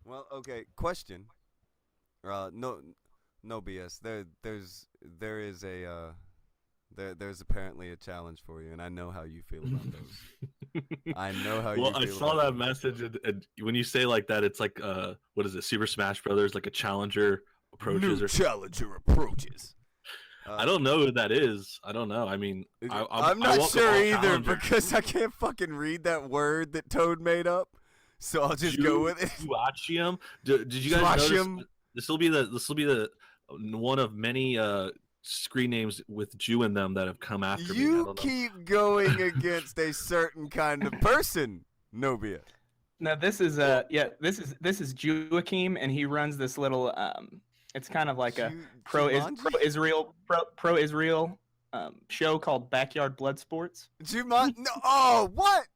Well, okay. Question. No, no BS. There is there's apparently a challenge for you, and I know how you feel about those. I know how Well, you I feel saw about that those. message, and when you say like that, it's like what is it? Super Smash Brothers, like a challenger New approaches or something. challenger approaches. I Uh, don't know who that is. I don't know. I mean, I'm I not welcome sure all either challengers. because I can't fucking read that word that Toad made up. So I'll just go with it. JOACHIM. Did you guys notice? JOACHIM. This will be the one of many screen names with Jew in them that have come after me. I You don't know. keep going against a certain kind of person, Nobia. No, this is this is Joachim, and he runs this little it's kind of like a Jumanji? pro Israel show called Backyard Blood Sports. Jumanji? No. Oh, what?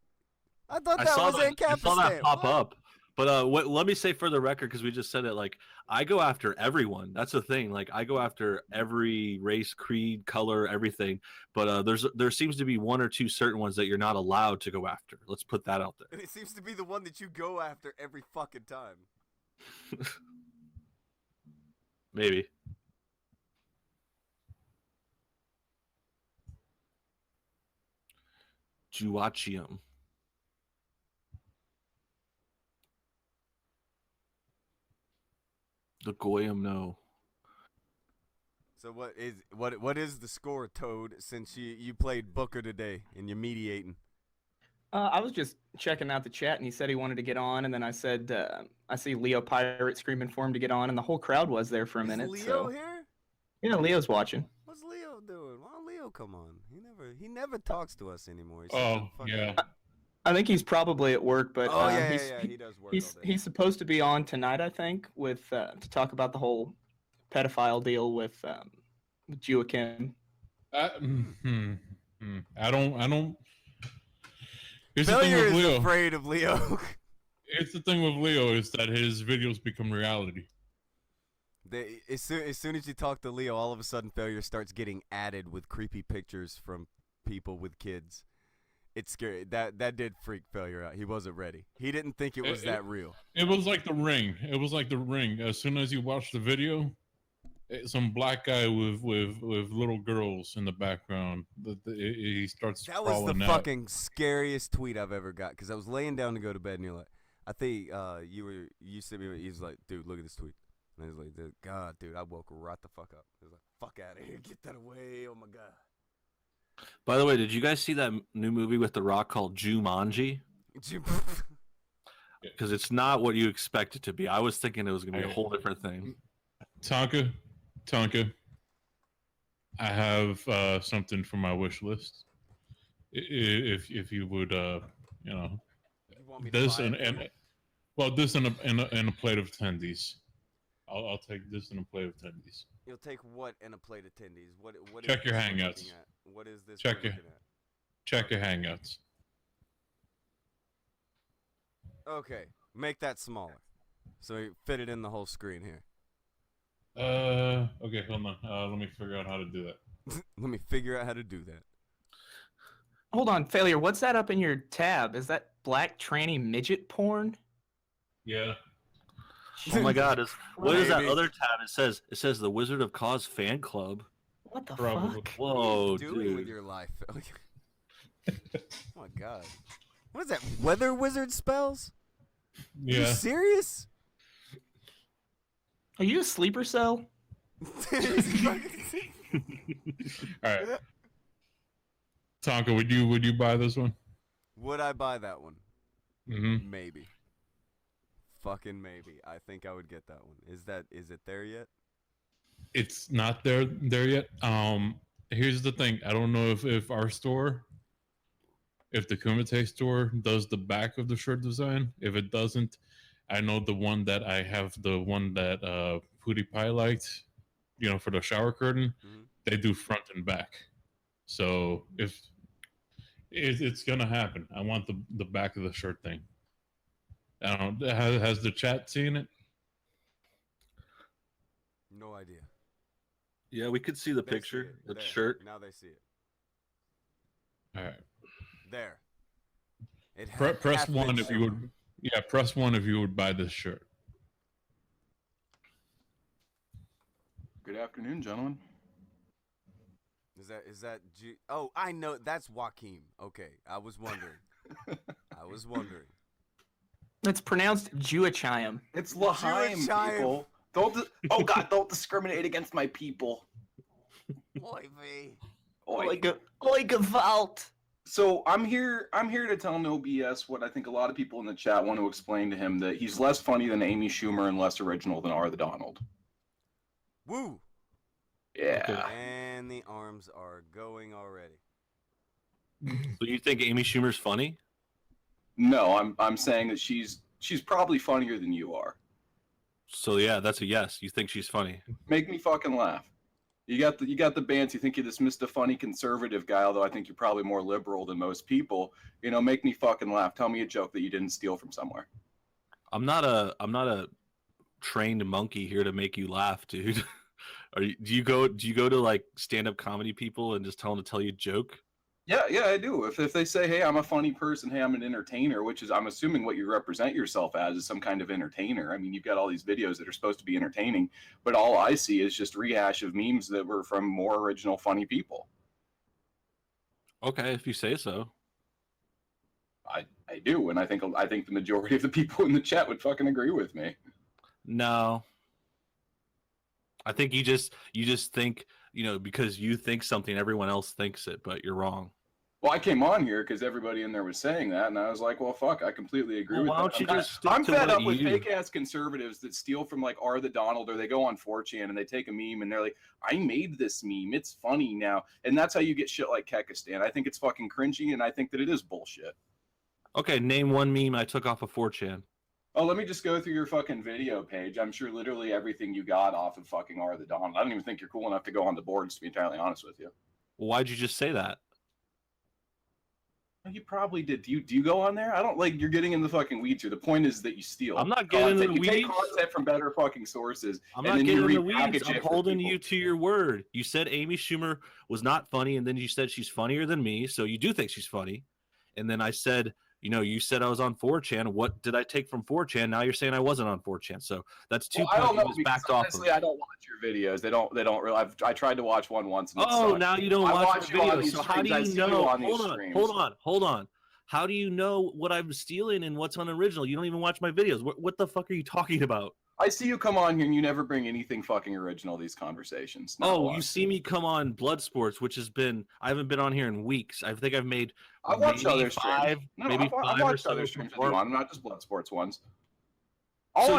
I thought I that saw was that. I saw that Ancapistan. pop What? up. But let me say for the record, because we just said it, like I go after everyone. That's the thing. Like I go after every race, creed, color, everything. But there seems to be one or two certain ones that you're not allowed to go after. Let's put that out there. And it seems to be the one that you go after every fucking time. Maybe. JOACHIM. The Goyim no. So what is the score, Toad? Since you played Booker today and you're mediating. I was just checking out the chat, and he said he wanted to get on, and then I said I see Leo Pirate screaming for him to get on, and the whole crowd was there for a Is minute. Leo So here? yeah, Leo's watching. What's Leo doing? Why don't Leo come on? He never talks to us anymore. He's Oh, yeah. I think he's probably at work, but Oh yeah, he's yeah. He does work he's all day. he's supposed to be on tonight, I think, with to talk about the whole pedophile deal with Joachim. I don't. Here's the thing Failure with is Leo. afraid of Leo. Here's the thing with Leo is that his videos become reality. As soon as you talk to Leo, all of a sudden Failure starts getting added with creepy pictures from people with kids. It's scary. That did freak Failure out. He wasn't ready. He didn't think it was that real. It was like The Ring. It was like The Ring. As soon as you watch the video, some black guy with little girls in the background. He starts. That was the crawling out. fucking scariest tweet I've ever got because I was laying down to go to bed and you're like, I think you sent me. He's like, dude, look at this tweet. And I was like, God, dude, I woke right the fuck up. I was like, fuck out of here, get that away. Oh my god. By the way, did you guys see that new movie with The Rock called Jumanji? Because it's not what you expect it to be. I was thinking it was going to be a whole different thing. Tonka, I have something for my wish list. If you would, you know, You want me to this buy it? and well, this and a plate of tendies. I'll take this and a plate of tendies. You'll take what in a plate of tendies? What? Check is your this we're Hangouts. looking at? What is this? Check we're your- looking at? Check your Hangouts. Okay, make that smaller, so we fit it in the whole screen here. Okay, hold on. Let me figure out how to do that. Let me figure out how to do that. Hold on, Failure. What's that up in your tab? Is that black tranny midget porn? Yeah. Oh my God! What is that Maybe. other tab? It says the Wizard of Cause fan club. What the Probably. fuck? Whoa, What are you doing dude! with your life? Oh my god. What is that? Weather wizard spells? Are you Yeah. serious? Are you a sleeper cell? All right. Tonka, would you buy this one? Would I buy that one? Mm-hmm. Maybe. Fucking maybe. I think I would get that one. Is it there yet? It's not there yet. Here's the thing. I don't know if our store, if the Kumite store does the back of the shirt design. If it doesn't, I know the one that I have, the one that Pootie Pie liked, you know, for the shower curtain. Mhm. They do front and back. So if it's gonna happen, I want the back of the shirt thing. I don't. Has the chat seen it? No idea. Yeah, we could see the They see picture, it. the There. shirt. Now they see it. All right. There. It Press hath been one if you shown. would. Yeah, press one if you would buy this shirt. Good afternoon, gentlemen. Is that Oh, I know that's Joachim. Okay, I was wondering. It's pronounced JOACHIM. It's L'chaim, JOACHIM. people. Oh God, don't discriminate against my people. Oy vey. Oi, Gewalt. So I'm here to tell no BS what I think a lot of people in the chat want to explain to him, that he's less funny than Amy Schumer and less original than R. the Donald. Woo. Yeah. Okay. And the arms are going already. So you think Amy Schumer's funny? No, I'm saying that she's probably funnier than you are. So yeah, that's a yes. You think she's funny? Make me fucking laugh. You got the bands. You think you're this Mr. Funny conservative guy, although I think you're probably more liberal than most people. You know, make me fucking laugh. Tell me a joke that you didn't steal from somewhere. I'm not a trained monkey here to make you laugh, dude. Do you go to like stand-up comedy people and just tell them to tell you a joke? Yeah, I do. If they say, hey, I'm a funny person, hey, I'm an entertainer, which is, I'm assuming what you represent yourself as is some kind of entertainer. I mean, you've got all these videos that are supposed to be entertaining, but all I see is just rehash of memes that were from more original, funny people. Okay, if you say so. I do, and I think the majority of the people in the chat would fucking agree with me. No. I think you just think, because you think something, everyone else thinks it, but you're wrong. Well, I came on here because everybody in there was saying that, and I was like, well, fuck, I completely agree with why that. don't you just stick I'm to fed what up with you- fake-ass conservatives that steal from, like, R. the Donald, or they go on 4chan and they take a meme and they're like, I made this meme, it's funny now. And that's how you get shit like Kekistan. I think it's fucking cringy, and I think that it is bullshit. Okay, name one meme I took off of 4chan. Oh, let me just go through your fucking video page. I'm sure literally everything you got off of fucking R. the Donald. I don't even think you're cool enough to go on the boards, to be entirely honest with you. Why'd you just say that? You probably did. Do you go on there? I don't like. You're getting in the fucking weeds here. The point is that you steal. I'm not getting in the You take weeds. content from better fucking sources. I'm and not then getting you in the repackage weeds. I'm it for holding people. you to your word. You said Amy Schumer was not funny, and then you said she's funnier than me, so you do think she's funny. And then I said, you said I was on 4chan. What did I take from 4chan? Now you're saying I wasn't on 4chan. So that's two I don't points know, you just because backed off of. honestly, I don't watch your videos. They don't really. I tried to watch one once. And it Oh, sucked. now you don't I watch watch the you on videos. these So how do streams. I you see you know? on these streams. Hold on. How do you know what I'm stealing and what's unoriginal? You don't even watch my videos. What the fuck are you talking about? I see you come on here and you never bring anything fucking original to these conversations. Not a Oh, lot. you see me come on Blood Sports, which I haven't been on here in weeks. I think I've made I watched maybe other five, streams. No, maybe I've five or watched so other streams with before. you on, not just Blood Sports ones. So All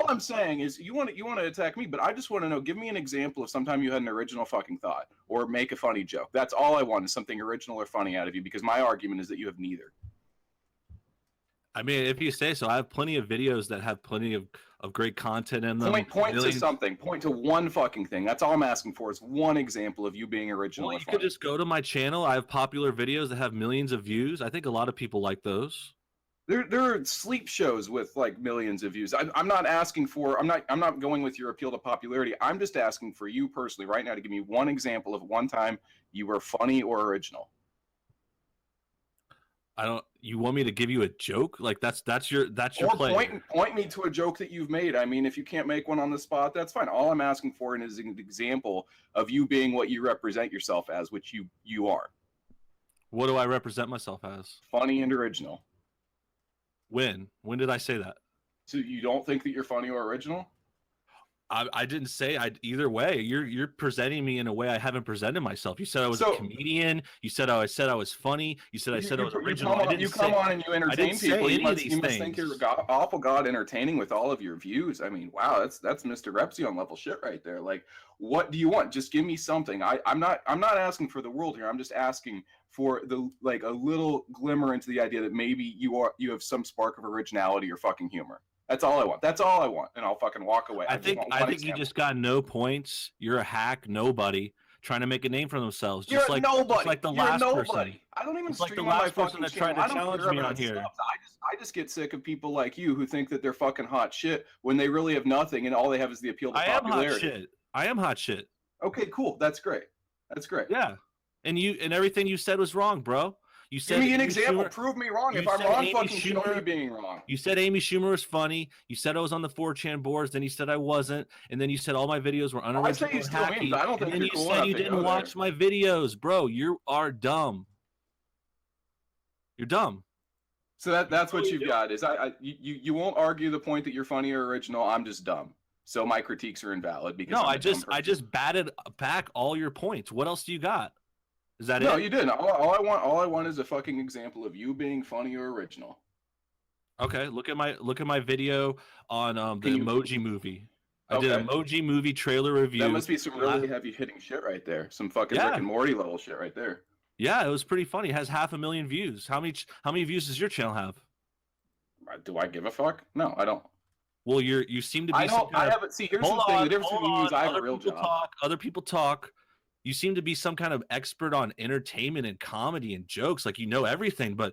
I'm saying is you want to attack me, but I just want to know. Give me an example of sometime you had an original fucking thought, or make a funny joke. That's all I want, is something original or funny out of you, because my argument is that you have neither. I mean, if you say so, I have plenty of videos that have plenty of great content in them. Point to Millions- something. Point to one fucking thing. That's all I'm asking for, is one example of you being original. Well, or you funny. could just go to my channel. I have popular videos that have millions of views. I think a lot of people like those. There are sleep shows with like millions of views. I'm not asking for. I'm not going with your appeal to popularity. I'm just asking for you personally right now to give me one example of one time you were funny or original. You want me to give you a joke? Like that's your Or play. point me to a joke that you've made. I mean, if you can't make one on the spot, that's fine. All I'm asking for is an example of you being what you represent yourself as, which you are. What do I represent myself as? Funny and original. When did I say that? So you don't think that you're funny or original? I didn't say either way. You're presenting me in a way I haven't presented myself. You said I was a comedian. You said I was funny. You said I said I was original. You come on and you entertain people. You must think you're awful god entertaining with all of your views. I mean, wow, that's Mr. Repzion level shit right there. Like, what do you want? Just give me something. I'm not asking for the world here. I'm just asking for a little glimmer into the idea that maybe you have some spark of originality or fucking humor. That's all I want. That's all I want, and I'll fucking walk away. I think you just got no points. You're a hack, nobody trying to make a name for themselves. Just like nobody. Just like the last person. I don't even Just like stream the on my last person fucking that tried to channel. I don't challenge care me about on here. stuff. I just get sick of people like you who think that they're fucking hot shit when they really have nothing, and all they have is the appeal to popularity. I am hot shit. Okay, cool. That's great. Yeah, and everything you said was wrong, bro. You said give me an Amy example. Schumer, Prove me wrong. you If I'm said wrong, Amy fucking show me Schumer- being wrong. You said Amy Schumer was funny. You said I was on the 4chan boards. Then you said I wasn't. And then you said all my videos were unoriginal. I say you and still mean, hacky. but I don't And think then you're you cool said enough you to didn't go watch there. my videos, bro. You are dumb. You're dumb. So that's what Really you've do. got is you won't argue the point that you're funny or original. I'm just dumb. So my critiques are invalid because No, I'm a I dumb just person. batted back all your points. What else do you got? Is that No, it? you didn't. All I want is a fucking example of you being funny or original. Okay, look at my video on the Can you- Emoji Movie. I did Okay. Emoji Movie trailer review. That must be some really heavy hitting shit right there. Some fucking Yeah. Rick and Morty level shit right there. Yeah, it was pretty funny. It has 500,000 views. How many views does your channel have? Do I give a fuck? No, I don't. Well, you seem to be. I don't. I haven't. See, here's the thing. The difference between you is I have a real job. Other people talk. You seem to be some kind of expert on entertainment and comedy and jokes, like you know everything. But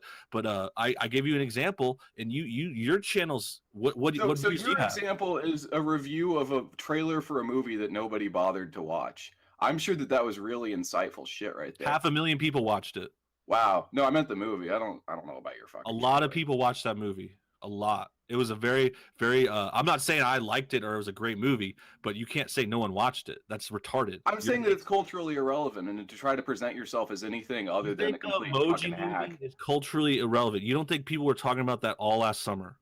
I gave you an example, and your channel's what So do you see? your example is a review of a trailer for a movie that nobody bothered to watch. I'm sure that was really insightful shit right there. 500,000 people watched it. Wow. No, I meant the movie. I don't know about your fucking. A lot of people watched that movie. A lot. It was a very, very. I'm not saying I liked it or it was a great movie, but you can't say no one watched it. That's retarded. I'm saying that it's culturally irrelevant, and to try to present yourself as anything other than a complete fucking hack. Is culturally irrelevant. You don't think people were talking about that all last summer?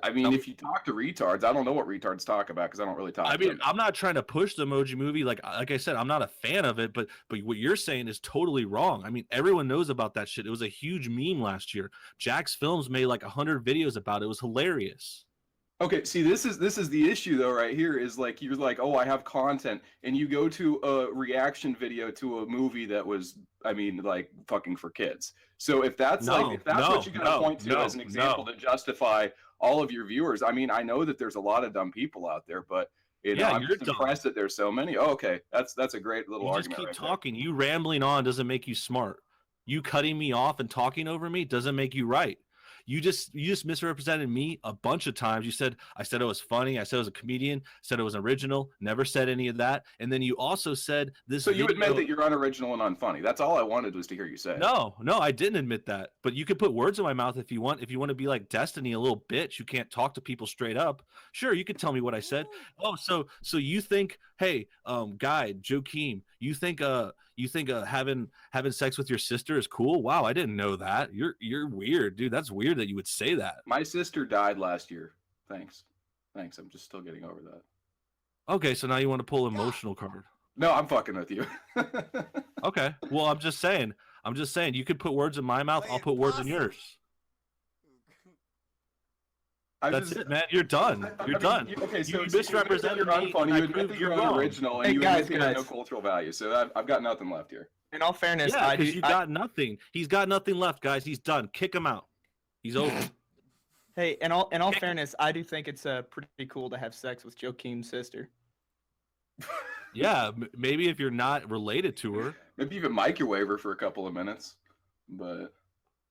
I mean, if you talk to retards, I don't know what retards talk about because I don't really talk. I to mean, them. I'm not trying to push the Emoji Movie. Like I said, I'm not a fan of it, but what you're saying is totally wrong. I mean, everyone knows about that shit. It was a huge meme last year. Jack's Films made like 100 videos about it. It was hilarious. Okay, see, this is the issue though, right here is like you're like, oh, I have content, and you go to a reaction video to a movie that was, I mean, like fucking for kids. So if that's what you're gonna point to as an example to justify all of your viewers, I mean, I know that there's a lot of dumb people out there, but I'm just impressed that there's so many. Oh, okay, that's a great little argument. You just keep right talking. You rambling on doesn't make you smart. You cutting me off and talking over me doesn't make you right. You just misrepresented me a bunch of times. I said it was funny. I said it was a comedian. Said it was original. Never said any of that. And then you also said this. So you admit that you're unoriginal and unfunny. That's all I wanted was to hear you say. No, I didn't admit that. But you could put words in my mouth if you want. If you want to be like Destiny, a little bitch, you can't talk to people straight up. Sure, you could tell me what I said. Oh, so you think, hey, guy, Joakim, you think having sex with your sister is cool? Wow, I didn't know that. You're weird, dude. That's weird that you would say that. My sister died last year. Thanks. I'm just still getting over that. Okay, so now you want to pull emotional card. No, I'm fucking with you. Okay. Well, I'm just saying. You could put words in my mouth. I'll put words in yours. That's it, man. You're done. You're done. Okay, so you misrepresented you're unfunny. You admit that you're unoriginal, and you admit you have no cultural value. So I've got nothing left here. In all fairness, yeah, because you got nothing. He's got nothing left, guys. He's done. Kick him out. He's over. Hey, in all fairness, I do think it's pretty cool to have sex with Joakim's sister. Yeah, maybe if you're not related to her. Maybe even microwave her for a couple of minutes, But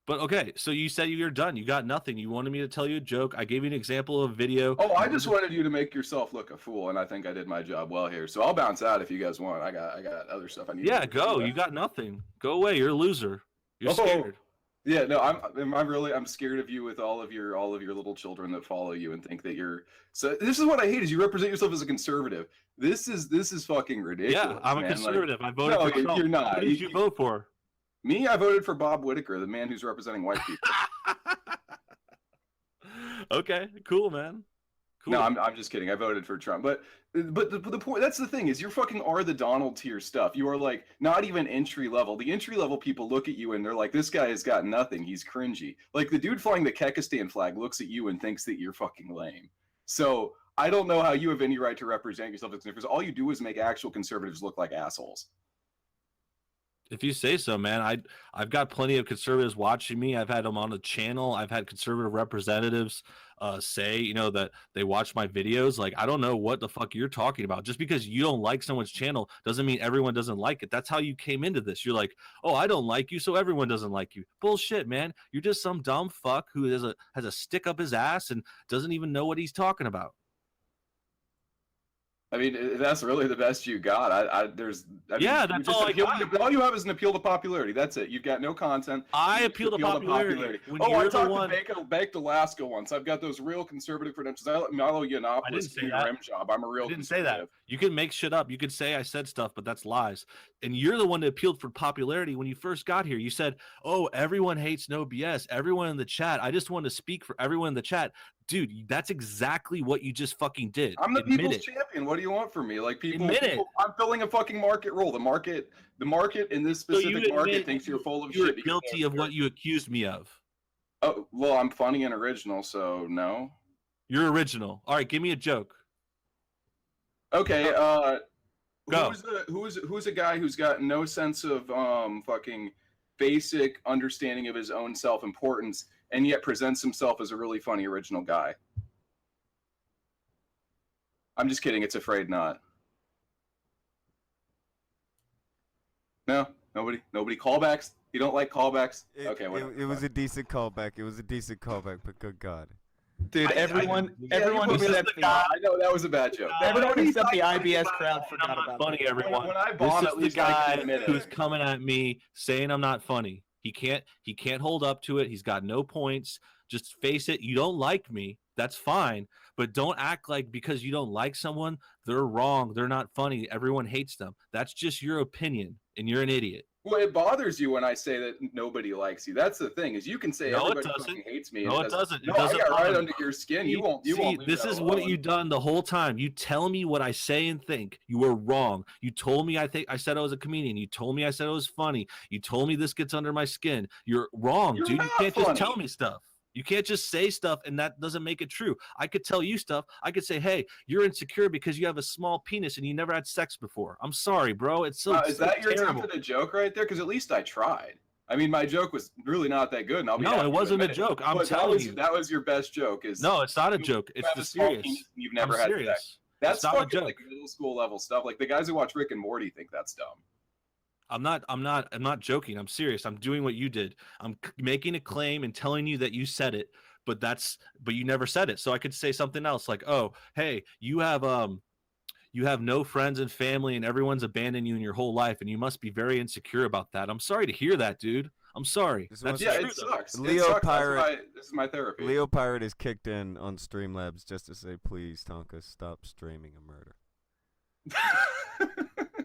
okay, so you said you're done. You got nothing. You wanted me to tell you a joke. I gave you an example of a video. Oh, I just wanted you to make yourself look a fool, and I think I did my job well here. So I'll bounce out if you guys want. I got other stuff I need. Yeah, go. You got nothing. Go away. You're a loser. You're scared. Yeah, no, I'm scared of you with all of your little children that follow you and think that you're. So this is what I hate: is you represent yourself as a conservative. This is fucking ridiculous. Yeah, I'm a conservative. Like, I voted for Trump. You're not. Who did you vote for? Me, I voted for Bob Whitaker, the man who's representing white people. Okay, cool, man. Cool. No, I'm just kidding. I voted for Trump, but the point, that's the thing, is you're fucking are the Donald tier stuff. You are like not even entry level. The entry level people look at you and they're like, this guy has got nothing. He's cringy. Like the dude flying the Kekistan flag looks at you and thinks that you're fucking lame. So I don't know how you have any right to represent yourself as conservatives. All you do is make actual conservatives look like assholes. If you say so, man. I've got plenty of conservatives watching me. I've had them on the channel. I've had conservative representatives say, that they watch my videos. Like, I don't know what the fuck you're talking about. Just because you don't like someone's channel doesn't mean everyone doesn't like it. That's how you came into this. You're like, oh, I don't like you, so everyone doesn't like you. Bullshit, man. You're just some dumb fuck who has a stick up his ass and doesn't even know what he's talking about. I mean, that's really the best you got. Yeah, that's all I got. All you have is an appeal to popularity. That's it. You've got no content. I appeal to popularity. I talked to Baked Alaska once. I've got those real conservative credentials. I let Milo Yiannopoulos do your rim job. I'm a real. I didn't say that. You can make shit up. You could say I said stuff, but that's lies. And you're the one that appealed for popularity when you first got here. You said, "Oh, everyone hates No BS. Everyone in the chat. I just want to speak for everyone in the chat." Dude, that's exactly what you just fucking did. I'm the people's champion. What do you want from me? Like people, I'm filling a fucking market role. The market in this specific market thinks you're full of shit. You're guilty of what you accused me of. Oh, well, I'm funny and original, so no. You're original. All right, give me a joke. Okay, go. Who's a guy who's got no sense of fucking basic understanding of his own self-importance and yet presents himself as a really funny original guy? I'm just kidding. It's Afraid Not. No, nobody. Callbacks. You don't like callbacks? Okay, whatever. It was a decent callback. But good God. Dude, everyone except the I know that was a bad joke. Everyone except the IBS crowd forgot about that. Funny, everyone. When I bomb, this is the guy who's coming at me saying I'm not funny. He can't hold up to it. He's got no points. Just face it. You don't like me. That's fine. But don't act like because you don't like someone, they're wrong. They're not funny. Everyone hates them. That's just your opinion, and you're an idiot. Well, it bothers you when I say that nobody likes you. That's the thing, is you can say everybody fucking hates me. No, it doesn't. No, I got right under your skin. You won't. This is what you've done the whole time. You tell me what I say and think. You were wrong. You told me I said I was a comedian. You told me I said it was funny. You told me this gets under my skin. You're wrong, dude. You can't just tell me stuff. You can't just say stuff and that doesn't make it true. I could tell you stuff. I could say, hey, you're insecure because you have a small penis and you never had sex before. I'm sorry, bro. It's so is that your attempt at a joke right there? Because at least I tried. I mean, my joke was really not that good. And I'll be no, it wasn't a joke. I'm telling you. That was your best joke. No, it's not a joke. It's the serious. You've never had sex. That's not fucking like middle school level stuff. Like the guys who watch Rick and Morty think that's dumb. I'm not joking. I'm serious. I'm doing what you did. I'm making a claim and telling you that you said it. But you never said it. So I could say something else like, oh, hey, you have no friends and family and everyone's abandoned you in your whole life and you must be very insecure about that. I'm sorry to hear that, dude. I'm sorry. It sucks. Leo Pirate. This is my therapy. Leo Pirate is kicked in on Streamlabs just to say, please, Tonka, stop streaming a murder.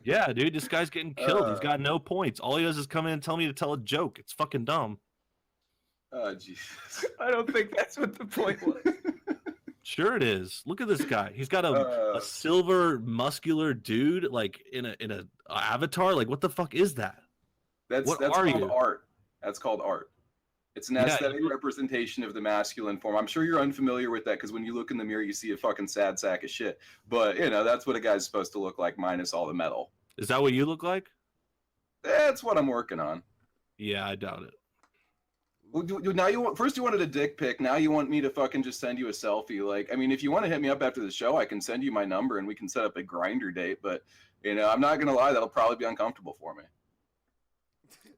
Yeah, dude, this guy's getting killed. He's got no points. All he does is come in and tell me to tell a joke. It's fucking dumb. Oh, Jesus. I don't think that's what the point was. Sure it is. Look at this guy. He's got a silver muscular dude like in a avatar. Like what the fuck is that? That's called art. That's called art. It's an aesthetic representation of the masculine form. I'm sure you're unfamiliar with that because when you look in the mirror, you see a fucking sad sack of shit. But that's what a guy's supposed to look like minus all the metal. Is that what you look like? That's what I'm working on. Yeah, I doubt it. Well, now you wanted a dick pic. Now you want me to fucking just send you a selfie. Like, I mean, if you want to hit me up after the show, I can send you my number and we can set up a grinder date. But I'm not gonna lie, that'll probably be uncomfortable for me.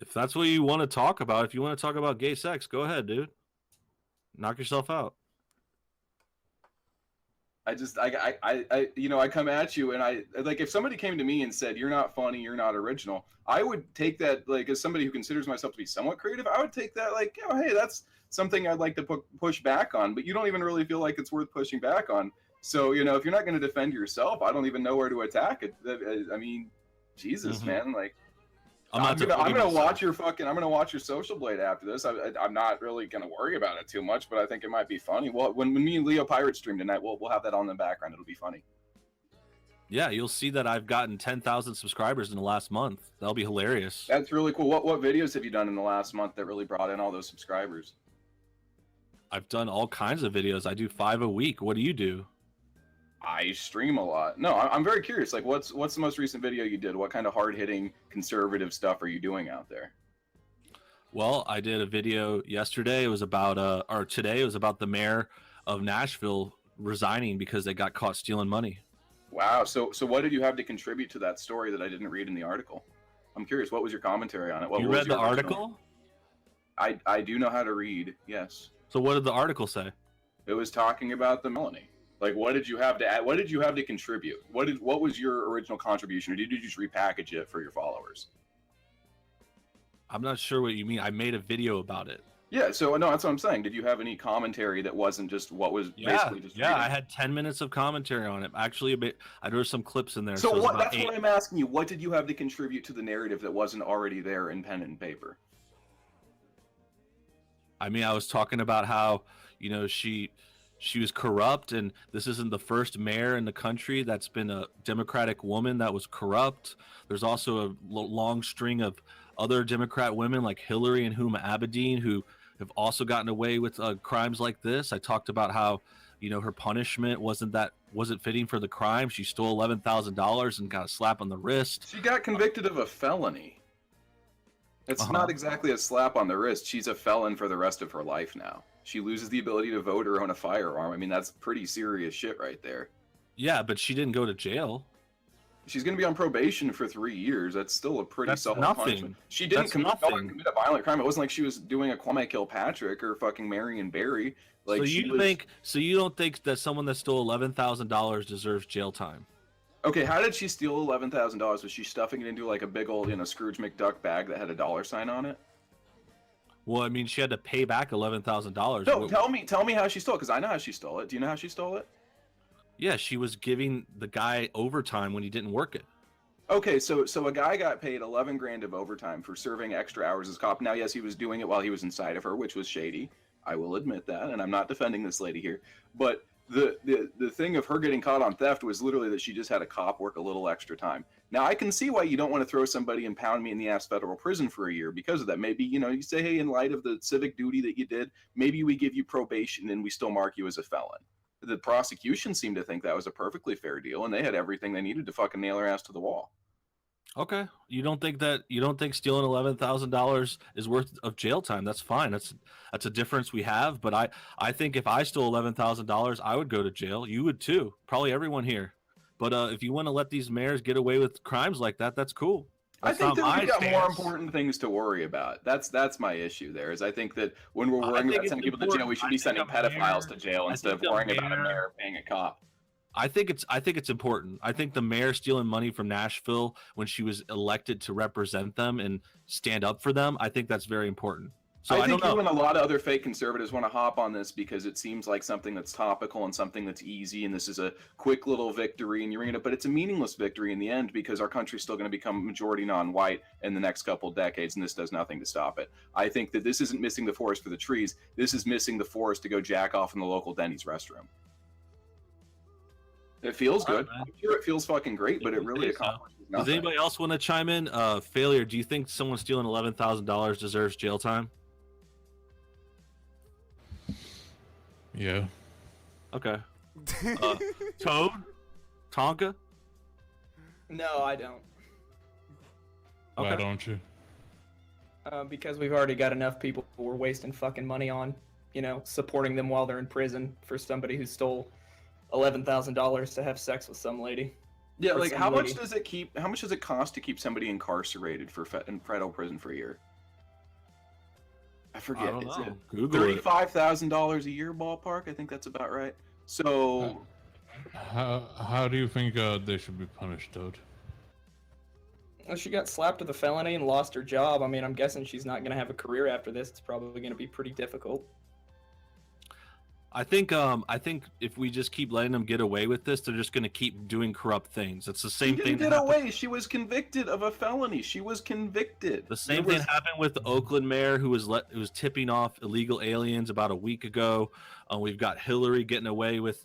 If that's what you want to talk about, if you want to talk about gay sex, go ahead, dude. Knock yourself out. I come at you and I like if somebody came to me and said you're not funny, you're not original, I would take that like as somebody who considers myself to be somewhat creative, I would take that like, hey, that's something I'd like to push back on, but you don't even really feel like it's worth pushing back on. So, if you're not going to defend yourself, I don't even know where to attack it. I mean, Jesus, man, like I'm gonna watch your Social Blade after this. I'm not really gonna worry about it too much, but I think it might be funny. Well, when me and Leo Pirate stream tonight, we'll have that on in the background. It'll be funny. Yeah, you'll see that I've gotten 10,000 subscribers in the last month. That'll be hilarious. That's really cool. What videos have you done in the last month that really brought in all those subscribers? I've done all kinds of videos. I do 5 a week. What do you do? I stream a lot. No, I'm very curious. Like, what's the most recent video you did? What kind of hard-hitting conservative stuff are you doing out there? Well, I did a video yesterday. It was about today. It was about the mayor of Nashville resigning because they got caught stealing money. Wow. So what did you have to contribute to that story that I didn't read in the article? I'm curious. What was your commentary on it? You read the article? I do know how to read. Yes. So what did the article say? It was talking about the Melanie. Like, what did you have to add? What did you have to contribute? What was your original contribution, or did you just repackage it for your followers? I'm not sure what you mean. I made a video about it. Yeah, so no, that's what I'm saying. Did you have any commentary that wasn't just what was basically just reading? I had 10 minutes of commentary on it. Actually, there were some clips in there. So what? That's what I'm asking you. What did you have to contribute to the narrative that wasn't already there in pen and paper? I mean, I was talking about how, you know, she was corrupt, and this isn't the first mayor in the country that's been a Democratic woman that was corrupt. There's also a long string of other Democrat women like Hillary and Huma Abedin who have also gotten away with crimes like this. I talked about how, you know, her punishment wasn't fitting for the crime. She stole $11,000 and got a slap on the wrist. She got convicted of a felony. It's not exactly a slap on the wrist. She's a felon for the rest of her life now. She loses the ability to vote or own a firearm. I mean, that's pretty serious shit right there. Yeah, but she didn't go to jail. She's going to be on probation for 3 years. That's still a pretty solid punishment. She didn't commit a violent crime. It wasn't like she was doing a Kwame Kilpatrick or fucking Marion Barry. Like, so you don't think that someone that stole $11,000 deserves jail time? Okay, how did she steal $11,000? Was she stuffing it into like a big old, you know, Scrooge McDuck bag that had a dollar sign on it? Well, I mean, she had to pay back $11,000. No, tell me how she stole it, because I know how she stole it. Do you know how she stole it? Yeah, she was giving the guy overtime when he didn't work it. Okay, so a guy got paid 11 grand of overtime for serving extra hours as cop. Now, yes, he was doing it while he was inside of her, which was shady. I will admit that, and I'm not defending this lady here. But the thing of her getting caught on theft was literally that she just had a cop work a little extra time. Now, I can see why you don't want to throw somebody and pound me in the ass federal prison for a year because of that. Maybe, you know, you say, hey, in light of the civic duty that you did, maybe we give you probation and we still mark you as a felon. The prosecution seemed to think that was a perfectly fair deal, and they had everything they needed to fucking nail her ass to the wall. Okay, you don't think stealing $11,000 is worth of jail time? That's fine. That's a difference we have. But I think if I stole $11,000, I would go to jail. You would too. Probably everyone here. But if you want to let these mayors get away with crimes like that, that's cool. That's I think that we've got more important things to worry about. That's my issue there. Is I think that when we're worrying about sending people to jail, we should be sending pedophiles to jail instead of worrying about a mayor paying a cop. I think it's important. I think the mayor stealing money from Nashville when she was elected to represent them and stand up for them, I think that's very important. So I think you and a lot of other fake conservatives want to hop on this because it seems like something that's topical and something that's easy, and this is a quick little victory, and you're ring it up, but it's a meaningless victory in the end because our country's still going to become majority non-white in the next couple of decades, and this does nothing to stop it. I think that this isn't missing the forest for the trees. This is missing the forest to go jack off in the local Denny's restroom. It feels good. I'm sure it feels fucking great, but it really accomplishes nothing. Does anybody else want to chime in? Failure, do you think someone stealing $11,000 deserves jail time? Yeah. Okay. Toad? Tonka? No, I don't. Okay. Why don't you? Because we've already got enough people who we're wasting fucking money on, you know, supporting them while they're in prison for somebody who stole $11,000 to have sex with some lady. Yeah, like how much does it cost to keep somebody incarcerated in federal prison for a year? I forget. I don't know. Is it $35,000 a year ballpark? I think that's about right. So, how do you think they should be punished, Toad? Well, she got slapped with a felony and lost her job. I mean, I'm guessing she's not going to have a career after this. It's probably going to be pretty difficult. I think if we just keep letting them get away with this, they're just going to keep doing corrupt things. It's the same thing. She didn't get away. She was convicted of a felony. She was convicted. The same thing happened with the Oakland mayor who was tipping off illegal aliens about a week ago. We've got Hillary getting away with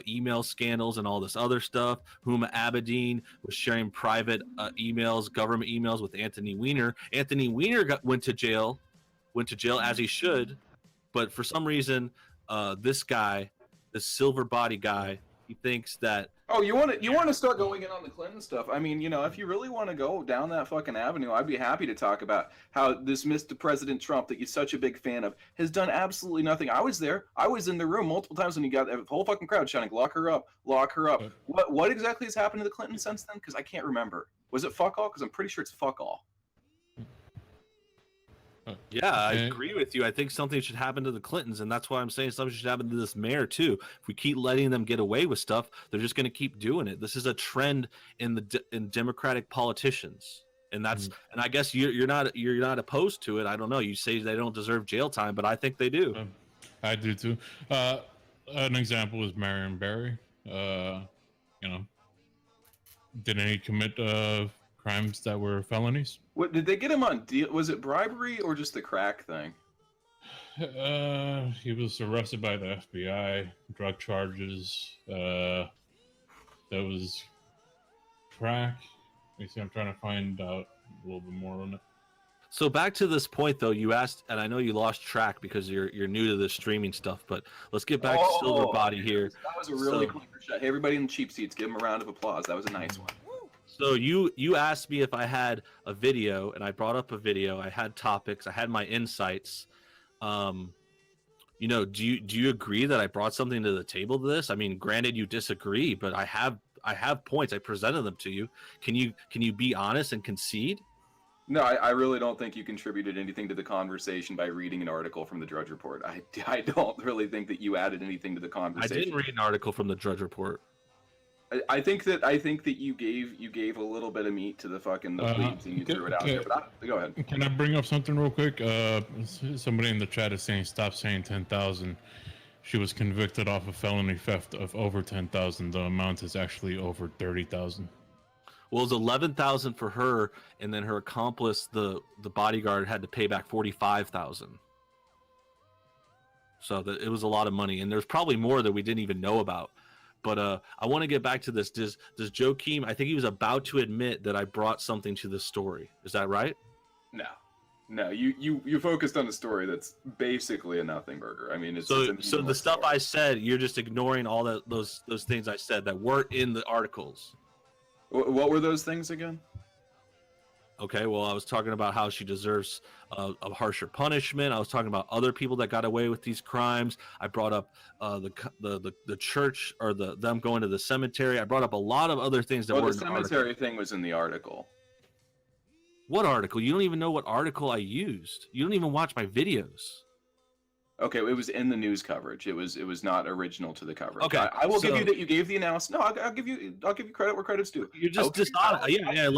email scandals and all this other stuff. Huma Abedin was sharing private emails, government emails with Anthony Weiner. Anthony Weiner went to jail as he should, but for some reason. This guy, this silver body guy, he thinks that. Oh, you want to start going in on the Clinton stuff? I mean, you know, if you really want to go down that fucking avenue, I'd be happy to talk about how this Mr. President Trump that you're such a big fan of has done absolutely nothing. I was there. I was in the room multiple times when you got the whole fucking crowd shouting, "Lock her up, lock her up." What exactly has happened to the Clinton since then? Because I can't remember. Was it fuck all? Because I'm pretty sure it's fuck all. Yeah, I Okay. agree with you. I think something should happen to the Clintons, and that's why I'm saying something should happen to this mayor too. If we keep letting them get away with stuff, they're just going to keep doing it. This is a trend in Democratic politicians, and that's and I guess you're not opposed to it. I don't know. You say they don't deserve jail time, but I think they do. I do too. An example is Marion Barry. You know, didn't he commit crimes that were felonies? What did they get him on? Was it bribery or just the crack thing? He was arrested by the FBI, drug charges. That was crack. You see, I'm trying to find out a little bit more on it. So back to this point, though, you asked, and I know you lost track because you're new to this streaming stuff. But let's get back to Silver Body here. That was a really clever shot. Hey, everybody in the cheap seats, give him a round of applause. That was a nice one. So you asked me if I had a video, and I brought up a video. I had topics. I had my insights. You know, do you agree that I brought something to the table to this? I mean, granted, you disagree, but I have points. I presented them to you. Can you be honest and concede? No, I really don't think you contributed anything to the conversation by reading an article from the Drudge Report. I don't really think that you added anything to the conversation. I didn't read an article from the Drudge Report. I think that you gave a little bit of meat to the fucking plebes and you threw it out there. But go ahead. Can I bring up something real quick? Somebody in the chat is saying stop saying 10,000. She was convicted off of felony theft of over 10,000. The amount is actually over 30,000. Well, it was 11,000 for her, and then her accomplice, the bodyguard, had to pay back 45,000. So it was a lot of money, and there's probably more that we didn't even know about. But I want to get back to this. Does JOACHIM? I think he was about to admit that I brought something to this story. Is that right? No. You focused on a story that's basically a nothing burger. I mean, it's so it's the stuff I said, you're just ignoring all those things I said that weren't in the articles. What were those things again? Okay, well, I was talking about how she deserves a harsher punishment. I was talking about other people that got away with these crimes. I brought up the church or them going to the cemetery. I brought up a lot of other things that were. The cemetery thing was in the article. What article? You don't even know what article I used. You don't even watch my videos. Okay, it was in the news coverage. It was not original to the coverage. Okay, I will give you that you gave the analysis. No, I'll give you credit where credit's due. You're just dishonest. Yeah.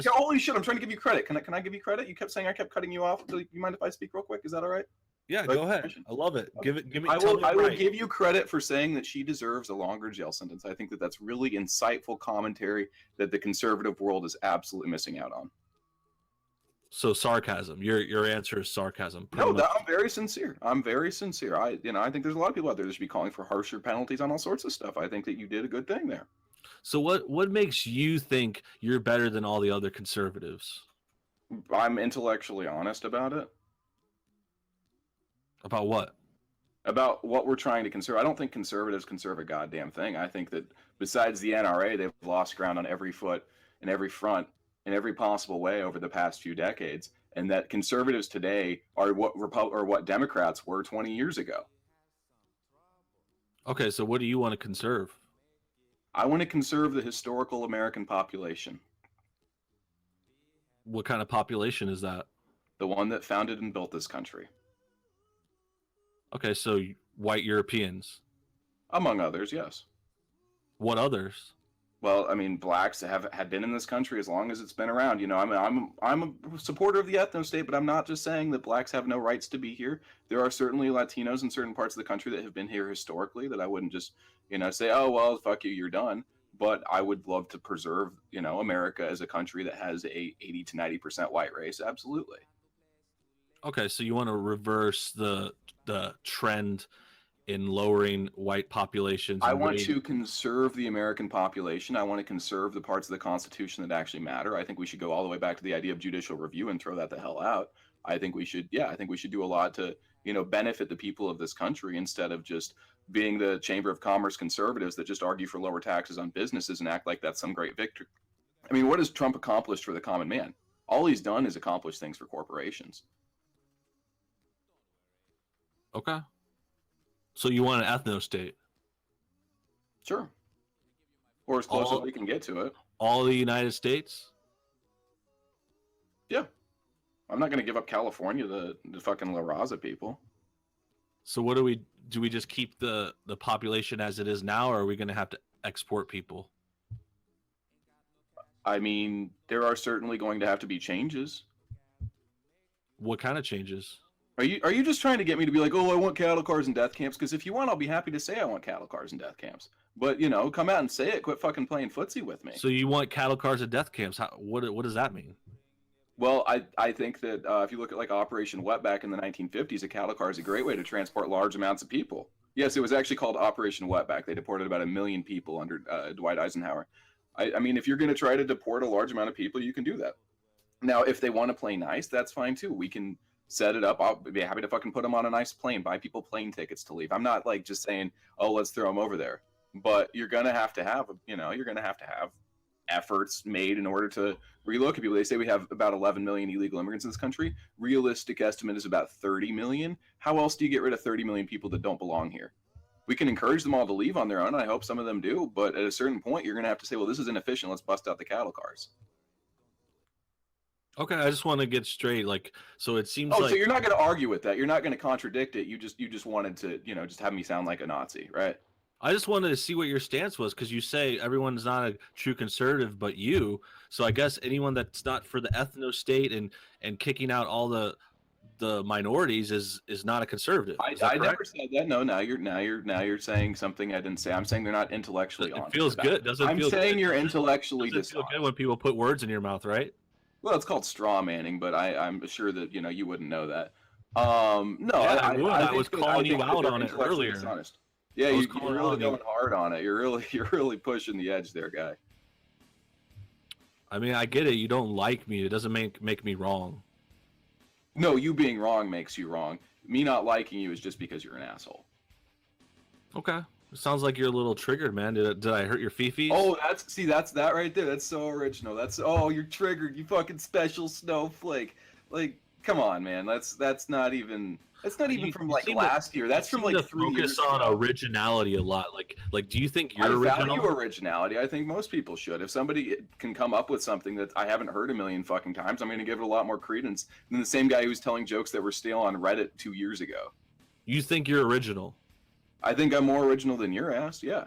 Holy shit! I'm trying to give you credit. Can I give you credit? You kept saying I kept cutting you off. Do you mind if I speak real quick? Is that all right? Yeah, go ahead. I love it. Give me. I will give you credit for saying that she deserves a longer jail sentence. I think that that's really insightful commentary that the conservative world is absolutely missing out on. So sarcasm. Your answer is sarcasm. No, I'm very sincere. I think there's a lot of people out there that should be calling for harsher penalties on all sorts of stuff. I think that you did a good thing there. So what makes you think you're better than all the other conservatives? I'm intellectually honest about it. About what? About what we're trying to conserve. I don't think conservatives conserve a goddamn thing. I think that besides the NRA, they've lost ground on every foot and every front in every possible way over the past few decades, and that conservatives today are what Democrats were 20 years ago. Okay, so what do you want to conserve? I want to conserve the historical American population. What kind of population is that? The one that founded and built this country. Okay, so white Europeans. Among others, yes. What others? Well, I mean, blacks had been in this country as long as it's been around. You know, I'm a supporter of the ethno state, but I'm not just saying that blacks have no rights to be here. There are certainly Latinos in certain parts of the country that have been here historically that I wouldn't just, say, oh, well, fuck you, you're done. But I would love to preserve, America as a country that has a 80 to 90% white race. Absolutely. Okay, so you want to reverse the trend in lowering white populations. I want to conserve the American population. I want to conserve the parts of the Constitution that actually matter. I think we should go all the way back to the idea of judicial review and throw that the hell out. I think we should do a lot to, benefit the people of this country instead of just being the Chamber of Commerce conservatives that just argue for lower taxes on businesses and act like that's some great victory. I mean, what has Trump accomplished for the common man? All he's done is accomplish things for corporations. Okay. So you want an ethno state? Sure. Or as close as we can get to it. All of the United States? Yeah. I'm not going to give up California to the fucking La Raza people. So what do we just keep the population as it is now, or are we going to have to export people? I mean, there are certainly going to have to be changes. What kind of changes? Are you just trying to get me to be like, oh, I want cattle cars and death camps? Because if you want, I'll be happy to say I want cattle cars and death camps. But, you know, come out and say it. Quit fucking playing footsie with me. So you want cattle cars and death camps? What does that mean? Well, I think that if you look at like Operation Wetback in the 1950s, a cattle car is a great way to transport large amounts of people. Yes, it was actually called Operation Wetback. They deported about 1 million people under Dwight Eisenhower. I mean, if you're going to try to deport a large amount of people, you can do that. Now, if they want to play nice, that's fine too. We can set it up. I'll be happy to fucking put them on a nice plane, buy people plane tickets to leave. I'm not like just saying, oh, let's throw them over there. But you're going to have, you're going to have efforts made in order to relocate people. They say we have about 11 million illegal immigrants in this country. Realistic estimate is about 30 million. How else do you get rid of 30 million people that don't belong here? We can encourage them all to leave on their own. I hope some of them do. But at a certain point, you're going to have to say, well, this is inefficient. Let's bust out the cattle cars. Okay, I just want to get straight. Like, so it seems like... so you're not going to argue with that. You're not going to contradict it. You just wanted to, just have me sound like a Nazi, right? I just wanted to see what your stance was, because you say everyone's not a true conservative but you. So I guess anyone that's not for the ethno state and kicking out all the minorities is not a conservative. I never said that. No, now you're saying something I didn't say. I'm saying they're not intellectually honest. It feels good. I'm saying you're intellectually dishonest. It feels good when people put words in your mouth, right? Well, it's called straw manning, but I'm sure that you wouldn't know that. No, yeah, I was calling you out on it earlier. Dishonest. Yeah, you're really going hard on it. You're really pushing the edge there, guy. I mean, I get it. You don't like me. It doesn't make me wrong. No, you being wrong makes you wrong. Me not liking you is just because you're an asshole. Okay. It sounds like you're a little triggered, man. Did I hurt your fifis? Oh, that's that right there. That's so original. You're triggered. You fucking special snowflake. Like, come on, man. That's not even from like last year. That's from like 3 years ago. Focus on originality a lot. Like, do you think you're original? I value originality. I think most people should. If somebody can come up with something that I haven't heard a million fucking times, I'm going to give it a lot more credence than the same guy who was telling jokes that were stale on Reddit 2 years ago. You think you're original? I think I'm more original than your ass. Yeah.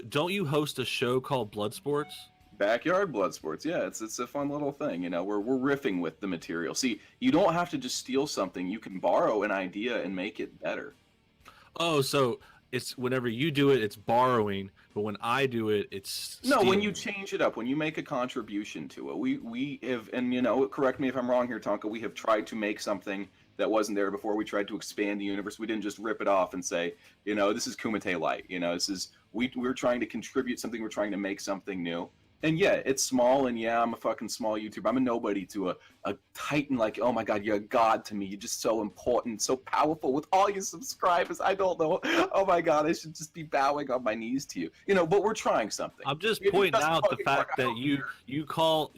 Don't you host a show called Blood Sports? Backyard Blood Sports. Yeah, it's a fun little thing. We're riffing with the material. See, you don't have to just steal something. You can borrow an idea and make it better. Oh, so it's whenever you do it, it's borrowing, but when I do it, it's stealing. No, when you change it up, when you make a contribution to it. We have, and correct me if I'm wrong here, Tonka, we have tried to make something that wasn't there before. We tried to expand the universe. We didn't just rip it off and say, this is Kumite Light. This is we're trying to contribute something. We're trying to make something new. And yeah, it's small, and yeah, I'm a fucking small YouTuber. I'm a nobody to a titan like, oh my God, you're a god to me. You're just so important, so powerful with all your subscribers. I don't know. Oh my God, I should just be bowing on my knees to you. But we're trying something. I'm just pointing out the fact that you call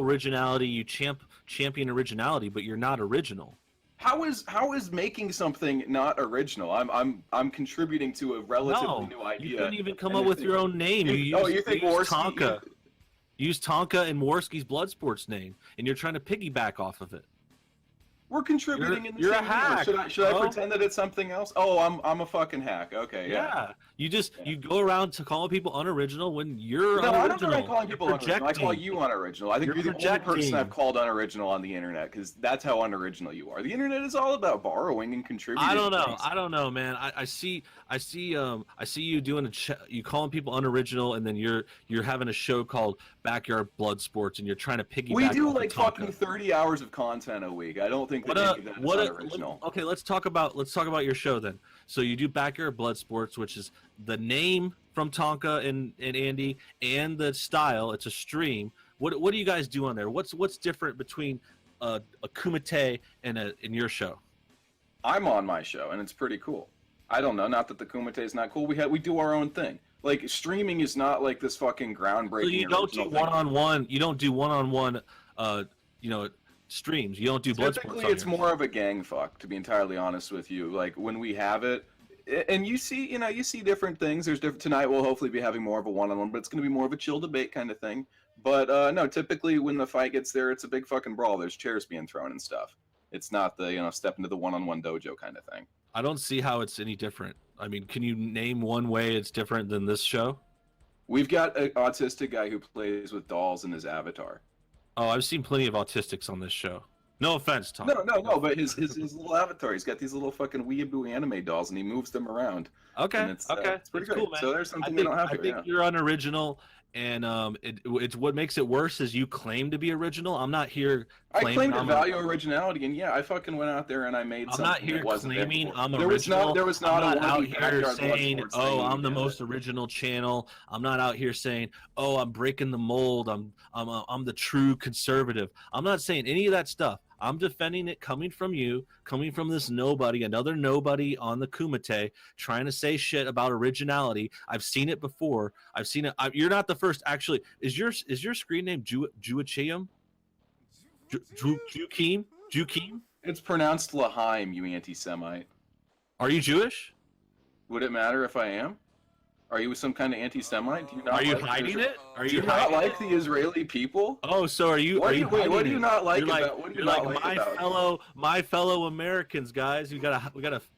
originality, you champion originality, but you're not original. How is making something not original? I'm contributing to a relatively new idea. You couldn't even come up with your own name. You think Tonka? Use Tonka and Worski's Blood Sports name, and you're trying to piggyback off of it. We're contributing in the you're same a hack. Should I pretend that it's something else? Oh, I'm a fucking hack. Okay, yeah. You go around to calling people unoriginal when you're no, unoriginal. I don't go around calling people unoriginal. I call you unoriginal. I think you're the only person I've called unoriginal on the internet, because that's how unoriginal you are. The internet is all about borrowing and contributing. I don't know, man. I see you doing you calling people unoriginal, and then you're having a show called Backyard Blood Sports, and you're trying to piggyback. We do like fucking 30 hours of content a week. I don't think that is unoriginal. Okay, let's talk about your show then. So you do Backyard Blood Sports, which is the name from Tonka and Andy, and the style. It's a stream. What do you guys do on there? What's different between a Kumite and your show? I'm on my show, and it's pretty cool. I don't know. Not that the Kumite is not cool. We do our own thing. Like, streaming is not like this fucking groundbreaking. So you don't do one-on-one. You don't do one-on-one. Streams. You don't do blood sports. Typically, it's more of a gang fuck, to be entirely honest with you. Like, when we have it, and you see different things. Tonight we'll hopefully be having more of a one-on-one, but it's going to be more of a chill debate kind of thing. But no, typically when the fight gets there, it's a big fucking brawl. There's chairs being thrown and stuff. It's not the step into the one-on-one dojo kind of thing. I don't see how it's any different. I mean, can you name one way it's different than this show? We've got an autistic guy who plays with dolls in his avatar. Oh, I've seen plenty of autistics on this show. No offense, Tom. No, but his little avatar, he's got these little fucking weeaboo anime dolls, and he moves them around. Okay, And it's pretty That's great. cool, man. So there's something you don't have I to. think you're unoriginal, and it's what makes it worse is you claim to be original. I'm not here. I claim to I'm value originality, and yeah, I fucking went out there and I made I'm something. not here that wasn't claiming there before. I'm There original. was not I'm a not out wannabe here backyard saying, blood sports "Oh, thing I'm the you did. most original channel." I'm not out here saying, "Oh, I'm breaking the mold. I'm the true conservative." I'm not saying any of that stuff. I'm defending it coming from you, coming from this nobody, another nobody on the Kumite, trying to say shit about originality. I've seen it before. I've seen it. You're not the first. Actually, is your screen name JOACHIM? JOACHIM? It's pronounced Laheim, you anti-Semite. Are you Jewish? Would it matter if I am? Are you some kind of anti-Semite? Do you not Are you like hiding it? Are Do you you not hiding like it? the Israeli people? Oh, so are you? What Are do you? you, wait, what do you hiding not like You're like, about? What do you you're not like like about? my fellow Americans, guys. We got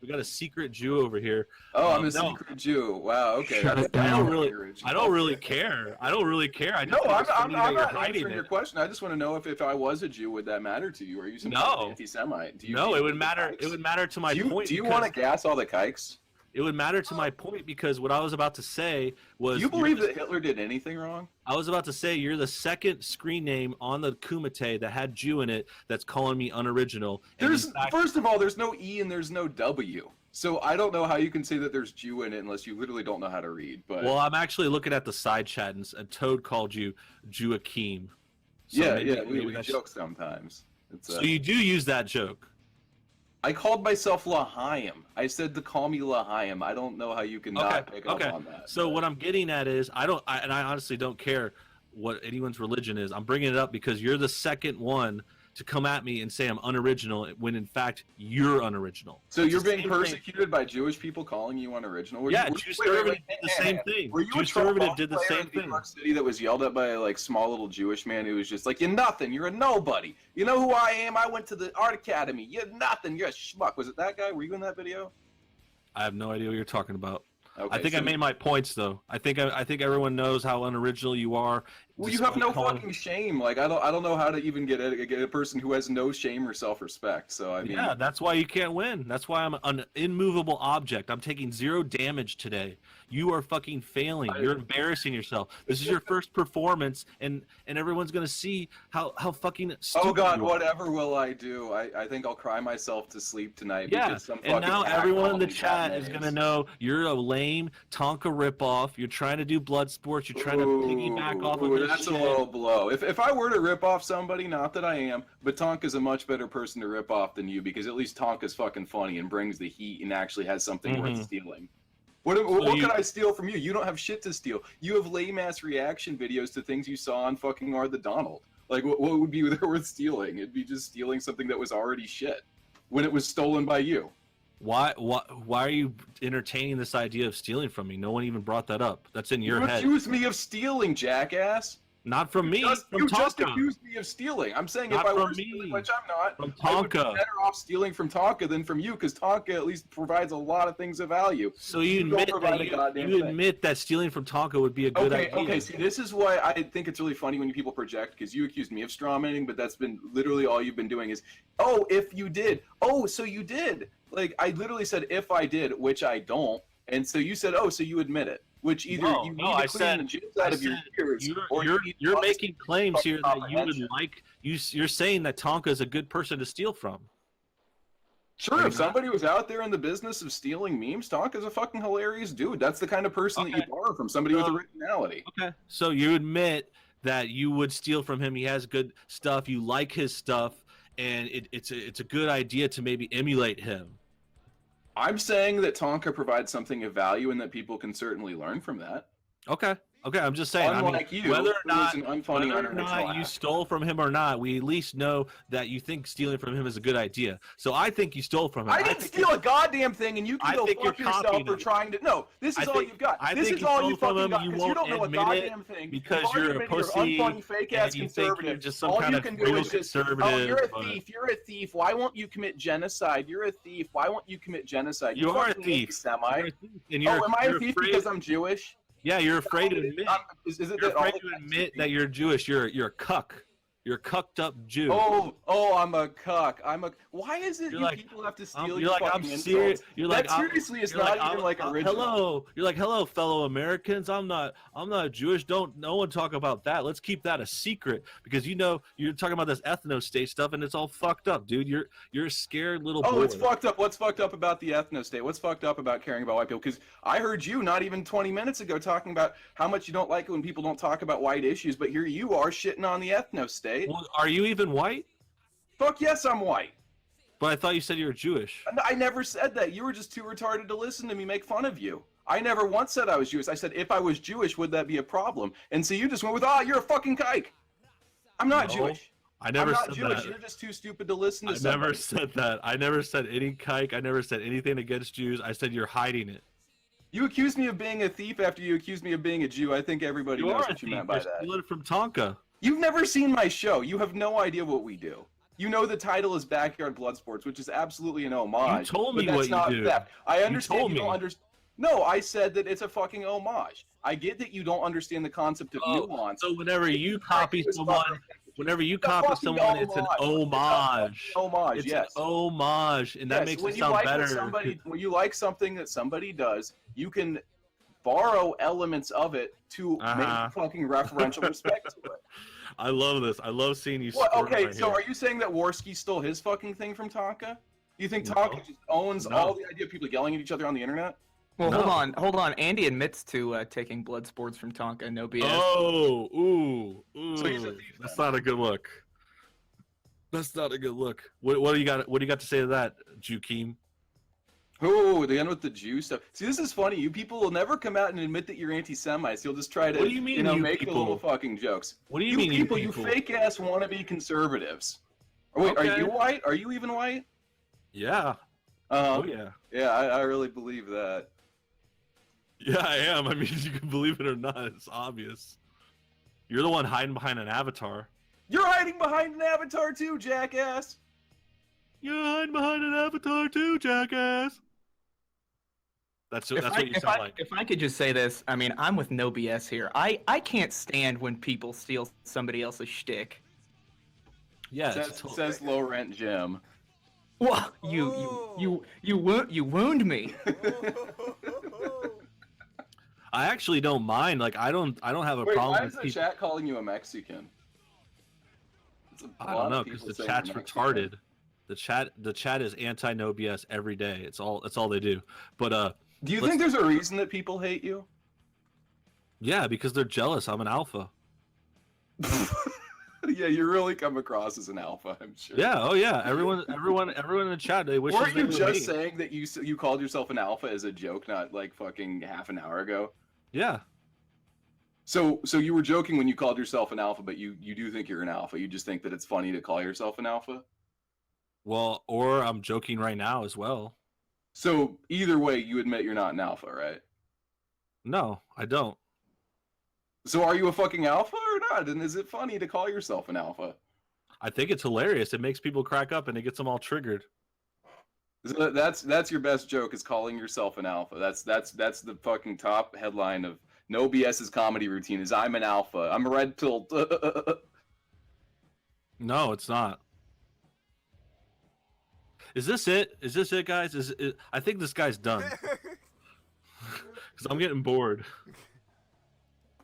a secret Jew over here. Oh, I'm a no. secret Jew. Wow. Okay. Shut that's it down. I don't very really original. care. I don't really care. I just No, think I'm it's funny that you're not hiding answering your it. question. I just want to know if I was a Jew, would that matter to you? Are you some kind of anti-Semite? Do you No, do it you would hate matter. the It kikes? would matter to my point. Do you want to gas all the kikes? It would matter to my point because what I was about to say was. Do you believe that Hitler did anything wrong? I was about to say you're the second screen name on the Kumite that had Jew in it that's calling me unoriginal. And in fact, First of all, there's no E and there's no W. So I don't know how you can say that there's Jew in it unless you literally don't know how to read. But well, I'm actually looking at the side chat and Toad called you Joachim. So yeah, maybe we that's- joke sometimes. So you do use that joke. I called myself Lahaim. I said to call me Lahaim. I don't know how you can not pick up on that. So what I'm getting at is I honestly don't care what anyone's religion is. I'm bringing it up because you're the second one to come at me and say I'm unoriginal when in fact you're unoriginal. So It's you're the being same persecuted by Jewish people calling you unoriginal? Yeah, Jew Conservative did the same thing. Were you Jew a Trump Conservative did the player same in New thing. York City that was yelled at by a like small little Jewish man who was just like, "You're nothing. You're a nobody. You know who I am? I went to the art academy. You're nothing. You're a schmuck." Was it that guy? Were you in that video? I have no idea what you're talking about. Okay, I think I made my points though. I think everyone knows how unoriginal you are. Well, you have no Despite fucking shame. Like I don't know how to even get a person who has no shame or self-respect. So I mean, Yeah, that's why you can't win. That's why I'm an immovable object. I'm taking 0 damage today. You are fucking failing. You're embarrassing yourself. This is your first performance, and everyone's gonna see how fucking stupid oh God, you are. whatever will I do? I think I'll cry myself to sleep tonight. Yeah, because some and fucking now hack everyone in the called me chat bad is names. gonna know you're a lame Tonka ripoff. You're trying to do blood sports. You're trying to piggyback off of Ooh, this that's shit. a low blow. If I were to rip off somebody, not that I am, but Tonka's a much better person to rip off than you because at least Tonka's fucking funny and brings the heat and actually has something worth stealing. What can I steal from you? You don't have shit to steal. You have lame ass reaction videos to things you saw on fucking Are the Donald. Like what would be worth stealing? It'd be just stealing something that was already shit when it was stolen by you. Why are you entertaining this idea of stealing from me? No one even brought that up. That's in your You head. accused me of stealing, jackass. Not from me. You From just Tonka. accused me of stealing. I'm saying Not if I were from stealing, me. which I'm not, From I would be Tonka. better off stealing from Tonka than from you, because Tonka at least provides a lot of things of value. So you don't admit provide that a goddamn you thing. admit that stealing from Tonka would be a good idea. Okay, see, this is why I think it's really funny when people project, because you accused me of strawmanning, but that's been literally all you've been doing is, oh, if you did. Oh, so you did. Like, I literally said, if I did, which I don't. And so you said, oh, so you admit it. Which either you need to clean the jizz out of your ears, or you're making claims here that you would comprehension. like. You're saying that Tonka is a good person to steal from. Sure, if somebody was out there in the business of stealing memes, Tonka's a fucking hilarious dude. That's the kind of person that you borrow from, somebody with originality. Okay. So you admit that you would steal from him. He has good stuff. You like his stuff, and it's a good idea to maybe emulate him. I'm saying that Tonka provides something of value and that people can certainly learn from that. Okay. Okay, I'm just saying. Unlike I mean, you, whether or not, you stole from him or not, we at least know that you think stealing from him is a good idea. So I think you stole from him. I didn't steal a goddamn thing, and you can go fuck yourself for trying to. No, this is all you've got. This is all you fucking got because you don't know a goddamn thing. Because you're a pussy, unfunny, fake-ass conservative. Just some kind of real conservative. Oh, you're a thief. You're a thief. Why won't you commit genocide? You're a thief. Why won't you commit genocide? You are a thief. Semi. Oh, am I a thief because I'm Jewish? Yeah, you're afraid to admit. You're afraid to admit that you're Jewish. You're a cuck. You're a cucked up Jew. Oh, I'm a cuck. Why is it people have to steal your fucking insults? That seriously is not even like original. Hello. You're like, hello, fellow Americans. I'm not Jewish. No one talk about that. Let's keep that a secret because you're talking about this ethno-state stuff and it's all fucked up, dude. You're a scared little boy. Oh, it's fucked up. What's fucked up about the ethno-state? What's fucked up about caring about white people? Because I heard you not even 20 minutes ago talking about how much you don't like it when people don't talk about white issues, but here you are shitting on the ethno-state. Well, are you even white? Fuck yes, I'm white. But I thought you said you were Jewish. I never said that. You were just too retarded to listen to me make fun of you. I never once said I was Jewish. I said, if I was Jewish, would that be a problem? And so you just went with, you're a fucking kike. I'm not Jewish. I'm not Jewish. That. You're just too stupid to listen to I never said that. I never said any kike. I never said anything against Jews. I said you're hiding it. You accused me of being a thief after you accused me of being a Jew. I think everybody knows what you meant by that. You learned from Tonka. You've never seen my show. You have no idea what we do. You know the title is Backyard Blood Sports, which is absolutely an homage. You told me what you do. Theft. I understand you don't understand. No, I said that it's a fucking homage. I get that you don't understand the concept of nuance. So whenever you copy someone, it's an homage. Homage, yes. An homage, and that makes it sound better. When you like something that somebody does, you can borrow elements of it to make fucking referential respect to it. I love this. I love seeing you. Okay, so are you saying that Worski stole his fucking thing from Tonka? You think Tonka just owns all the idea of people yelling at each other on the internet? Well, hold on. Andy admits to taking blood sports from Tonka. No BS. Oh, ooh. So he's a thief, that's not a good look. That's not a good look. What do you got? What do you got to say to that, JOACHIM? Oh, the end with the Jew stuff. See, this is funny. You people will never come out and admit that you're anti-Semites. You'll just try to, what do you mean, make the little fucking jokes. What do you mean, you fake-ass wannabe conservatives? Wait, are you white? Are you even white? Yeah. Oh, yeah. Yeah, I really believe that. Yeah, I am. I mean, you can believe it or not. It's obvious. You're the one hiding behind an avatar. You're hiding behind an avatar too, jackass. You're hiding behind an avatar too, jackass. That's what you sound like. If I could just say this, I mean, I'm with no BS here. I can't stand when people steal somebody else's shtick. Yeah, says low rent Jim. Well, you wound me. I actually don't mind. Like I don't have a problem. Why is the chat calling you a Mexican? I don't know, because the chat's retarded. The chat is anti-no BS every day. It's all they do. But do you think there's a reason that people hate you? Yeah, because they're jealous. I'm an alpha. Yeah, you really come across as an alpha, I'm sure. Yeah, oh yeah. Everyone in the chat, they wish. Weren't you just saying that you called yourself an alpha as a joke, not like fucking half an hour ago? Yeah. So you were joking when you called yourself an alpha, but you do think you're an alpha. You just think that it's funny to call yourself an alpha? Well, or I'm joking right now as well. So either way, you admit you're not an alpha, right? No, I don't. So are you a fucking alpha or not? And is it funny to call yourself an alpha? I think it's hilarious. It makes people crack up and it gets them all triggered. So that's your best joke, is calling yourself an alpha. That's the fucking top headline of No BS's comedy routine is I'm an alpha. I'm a red pill. No, it's not. Is this it? Is this it, guys? I think this guy's done. Because I'm getting bored.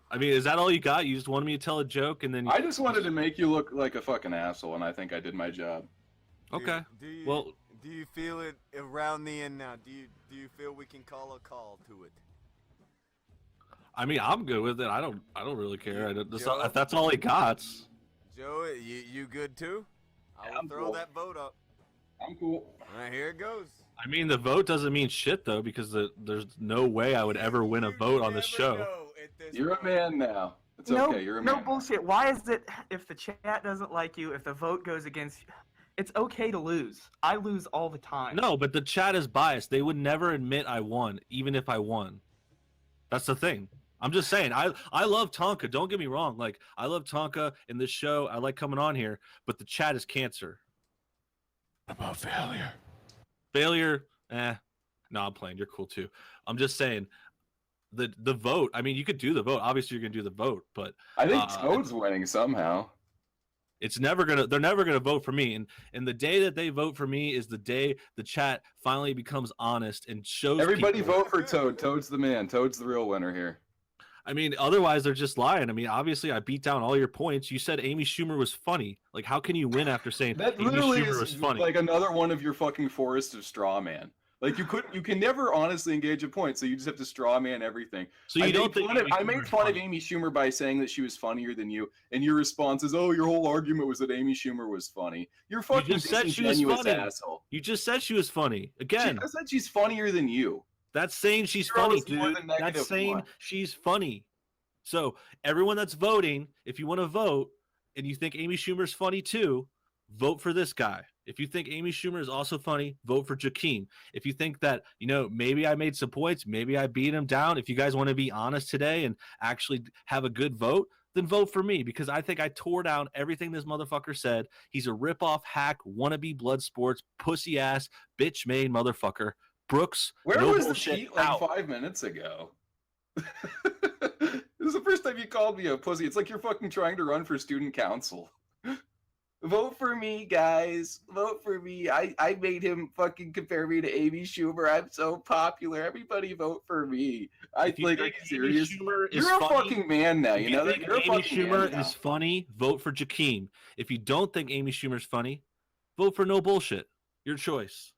I mean, is that all you got? You just wanted me to tell a joke and then... I just wanted to make you look like a fucking asshole, and I think I did my job. Okay. Do you feel it around the end now? Do you feel we can call a call to it? I mean, I'm good with it. I don't really care. If that's all he got. Joe, you good too? I'll throw that vote up. I'm cool. All right, here it goes. I mean, the vote doesn't mean shit though, because there's no way I would ever win a vote on this show. At the You're a man now. It's no, okay. You're a man. No bullshit. Why is it if the chat doesn't like you, if the vote goes against you, it's okay to lose. I lose all the time. No, but the chat is biased. They would never admit I won, even if I won. That's the thing. I'm just saying. I love Tonka. Don't get me wrong. Like, I love Tonka in this show. I like coming on here, but the chat is cancer. What about failure? Failure, no, I'm playing. You're cool too. I'm just saying the vote. I mean, you could do the vote. Obviously, you're gonna do the vote, but I think Toad's winning somehow. they're never gonna vote for me. And the day that they vote for me is the day the chat finally becomes honest and shows Everybody people. vote for Toad. Toad's the man. Toad's the real winner here. I mean, otherwise they're just lying. I mean, obviously I beat down all your points. You said Amy Schumer was funny. Like, how can you win after saying That Amy literally Schumer was is funny? like another one of your fucking forest of straw man. Like, you can never honestly engage a point, so you just have to straw man everything. So you don't think I made fun of Amy Schumer by saying that she was funnier than you, and your response is, "Oh, your whole argument was that Amy Schumer was funny." You're fucking just said she was disingenuous funny. asshole. You just said she was funny. Again, I said she's funnier than you. that's saying she's Zero funny, is more dude. than negative That's saying one. she's funny. So everyone that's voting, if you want to vote and you think Amy Schumer's funny too, vote for this guy. If you think Amy Schumer is also funny, vote for JOACHIM. If you think that, maybe I made some points, maybe I beat him down. If you guys want to be honest today and actually have a good vote, then vote for me, because I think I tore down everything this motherfucker said. He's a rip-off hack, wannabe blood sports, pussy ass, bitch made motherfucker. Brooks, Where no was the bullshit, sheet like out. 5 minutes ago? This is the first time you called me a pussy. It's like you're fucking trying to run for student council. Vote for me, guys. Vote for me. I made him fucking compare me to Amy Schumer. I'm so popular. Everybody vote for me. If you are think you serious? Amy Schumer is You're a funny, fucking man now. if You know that? think You're a Amy fucking Schumer man now. is funny, vote for JOACHIM. If you don't think Amy Schumer's funny, vote for no bullshit. Your choice.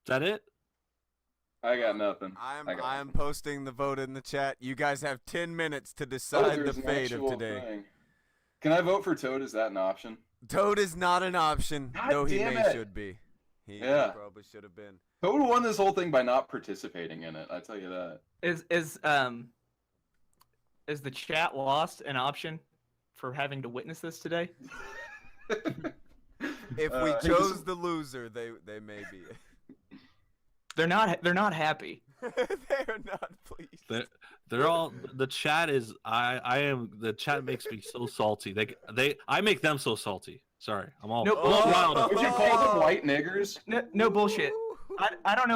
Is that it? I got nothing. I am posting the vote in the chat. You guys have 10 minutes to Oh, decide the there's an fate of actual today. thing. Can I vote for Toad? Is that an option? Toad is not an option, God though he damn may it. should be. He Yeah. probably should have been. Toad won this whole thing by not participating in it. I tell you that. Is the chat lost an option for having to witness this today? If we hey, chose the loser, they may be. They're not happy. They're not pleased. They're all, the chat is, the chat makes me so salty. I make them so salty. Sorry, I'm all riled up. Would you call them white niggers? No bullshit. I don't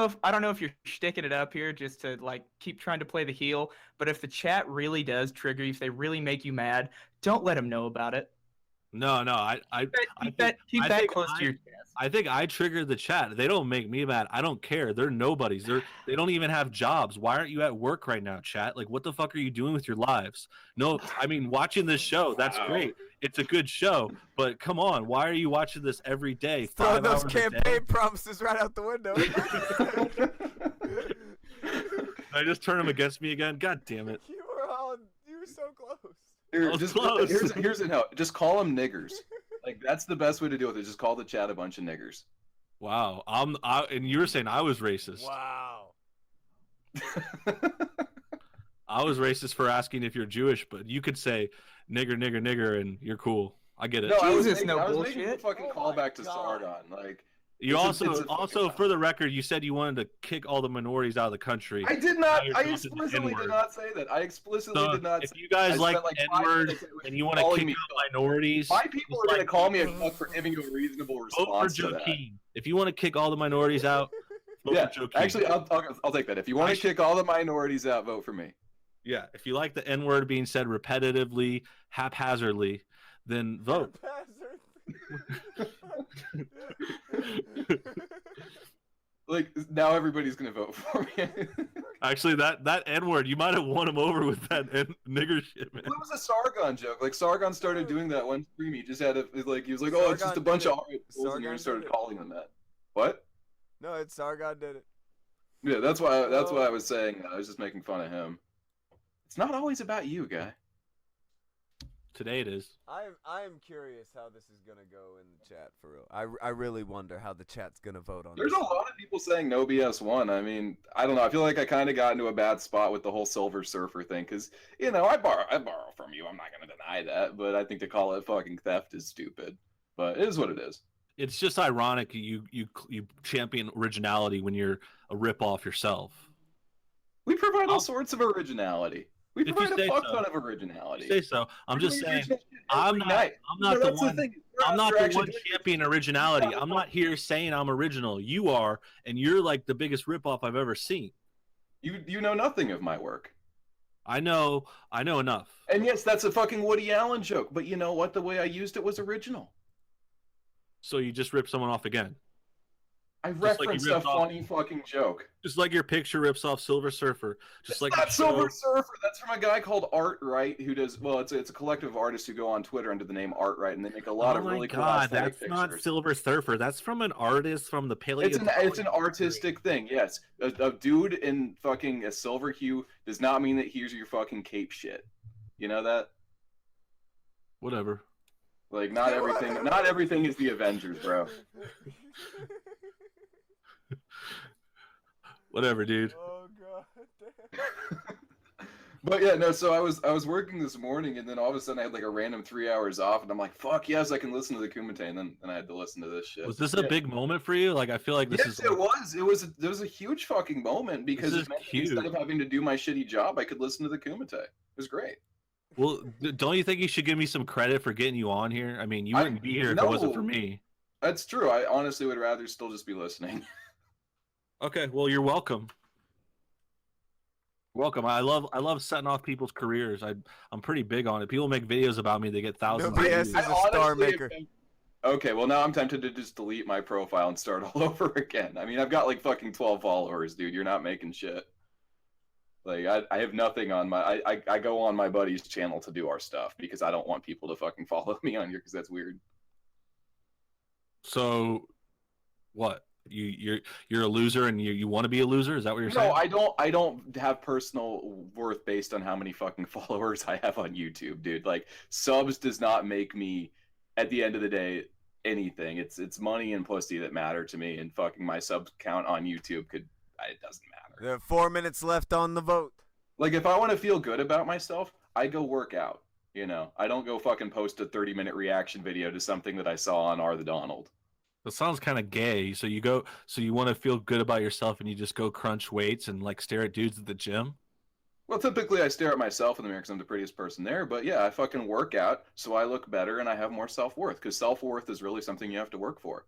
know if you're sticking it up here just to like keep trying to play the heel, but if the chat really does trigger you, if they really make you mad, don't let them know about it. No, Keep that close to your chest. I think I triggered the chat. They don't make me mad. I don't care. They're nobodies. They don't even have jobs. Why aren't you at work right now, chat? Like, what the fuck are you doing with your lives? No, I mean, watching this show, that's great. It's a good show, but come on, why are you watching this every day? Throw 5 those hours a day? campaign promises right out the window. I just turn them against me again. God damn it! You were so close. Here, was just, close. here's a note. Just call them niggers. Like, that's the best way to deal with it. Just call the chat a bunch of niggers. Wow, and you were saying I was racist. Wow. I was racist for asking if you're Jewish, but you could say nigger, nigger, nigger, and you're cool. I get it. No, I was Jesus, making, no I was making a bullshit. fucking Oh callback my to God. Sargon. Like, You It's a- also, it's a also fucking- for the record, you said you wanted to kick all the minorities out of the country. I did not. Now you're I talking the explicitly N-word. did not say that. I explicitly So did not. if say you guys I like spent, the 5 N-word minutes and you want to calling kick me out minorities, My people just are going to like- call me a fuck for giving you a reasonable vote for response to that. JOACHIM. If you want to kick all the minorities out, vote Yeah, for JOACHIM. actually, I'll take that. If you want I to kick all the minorities out, vote for me. Yeah, if you like the N-word being said repetitively, haphazardly, then vote. Like, now everybody's going to vote for me. Actually, that N-word, you might have won him over with that nigger shit, man. It was a Sargon joke. Like, Sargon started doing that one stream. He just had a, like, he was like, oh, it's just a Sargon bunch did of it. fools, and Sargon he started did it. calling them that. What? No, it's Sargon did it. Yeah, that's why I was saying that. I was just making fun of him. It's not always about you, guy. Today it is. I am curious how this is gonna go in the chat for real. I really wonder how the chat's gonna vote on There's this. a lot of people saying no BS won. I mean, I don't know. I feel like I kind of got into a bad spot with the whole Silver Surfer thing because, you know, I borrow from you. I'm not gonna deny that, but I think to call it fucking theft is stupid. But it is what it is. It's just ironic you champion originality when you're a ripoff yourself. We provide all sorts of originality. We If provide you a say fuck so. ton of originality. Say so. I'm just saying. I'm not the one. I'm not the one championing originality. I'm not here saying I'm original. You are, and you're like the biggest ripoff I've ever seen. You know nothing of my work. I know enough. And yes, that's a fucking Woody Allen joke, but you know what? The way I used it was original. So you just ripped someone off again. I referenced a funny fucking joke. Just like your picture rips off Silver Surfer. Just like not Silver Surfer. That's from a guy called Art Wright who does it's a collective of artists who go on Twitter under the name Art Wright, and they make a lot of really cool aesthetic pictures. That's not Silver Surfer. That's from an artist from the paleo. It's an artistic thing. Yes, a dude in fucking a silver hue does not mean that here's your fucking cape shit. You know that? Whatever. Like not everything is the Avengers, bro. Whatever, dude. Oh god. But yeah, no. So I was working this morning, and then all of a sudden I had like a random 3 hours off, and I'm like, "Fuck yes, I can listen to the Kumite." And then I had to listen to this shit. Was this a big moment for you? Like I feel like this is. It was. It was a huge fucking moment because it meant instead of having to do my shitty job, I could listen to the Kumite. It was great. Well, don't you think you should give me some credit for getting you on here? I mean, you wouldn't be here if it wasn't for me. That's true. I honestly would rather still just be listening. Okay, well, you're welcome. Welcome. I love setting off people's careers. I'm pretty big on it. People make videos about me. They get thousands. No BS is a star maker. Okay, well now I'm tempted to just delete my profile and start all over again. I mean, I've got like fucking 12 followers, dude. You're not making shit. Like I have nothing on my. I go on my buddy's channel to do our stuff because I don't want people to fucking follow me on here because that's weird. So, what? You're a loser and you want to be a loser? Is that what you're saying? No, I don't have personal worth based on how many fucking followers I have on YouTube, dude. Like subs does not make me, at the end of the day, anything. It's money and pussy that matter to me, and fucking my sub count on YouTube it doesn't matter. There are 4 minutes left on the vote. Like if I want to feel good about myself, I go work out. You know, I don't go fucking post a 30-minute reaction video to something that I saw on R the Donald. That sounds kind of gay. So you want to feel good about yourself and you just go crunch weights and like stare at dudes at the gym? Well, typically I stare at myself in the mirror because I'm the prettiest person there. But yeah, I fucking work out so I look better and I have more self-worth, because self-worth is really something you have to work for.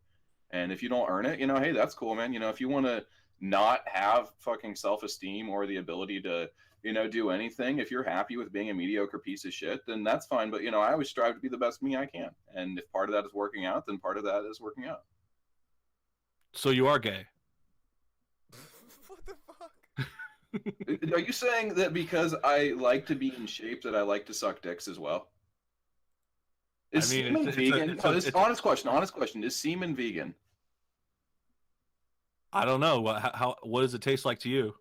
And if you don't earn it, you know, hey, that's cool, man. You know, if you want to not have fucking self-esteem or the ability to, you know, do anything, if you're happy with being a mediocre piece of shit, then that's fine. But, you know, I always strive to be the best me I can. And if part of that is working out, then part of that is working out. So you are gay? What the fuck? Are you saying that because I like to be in shape that I like to suck dicks as well? Is semen vegan? Honest question. Is semen vegan? I don't know. What does it taste like to you?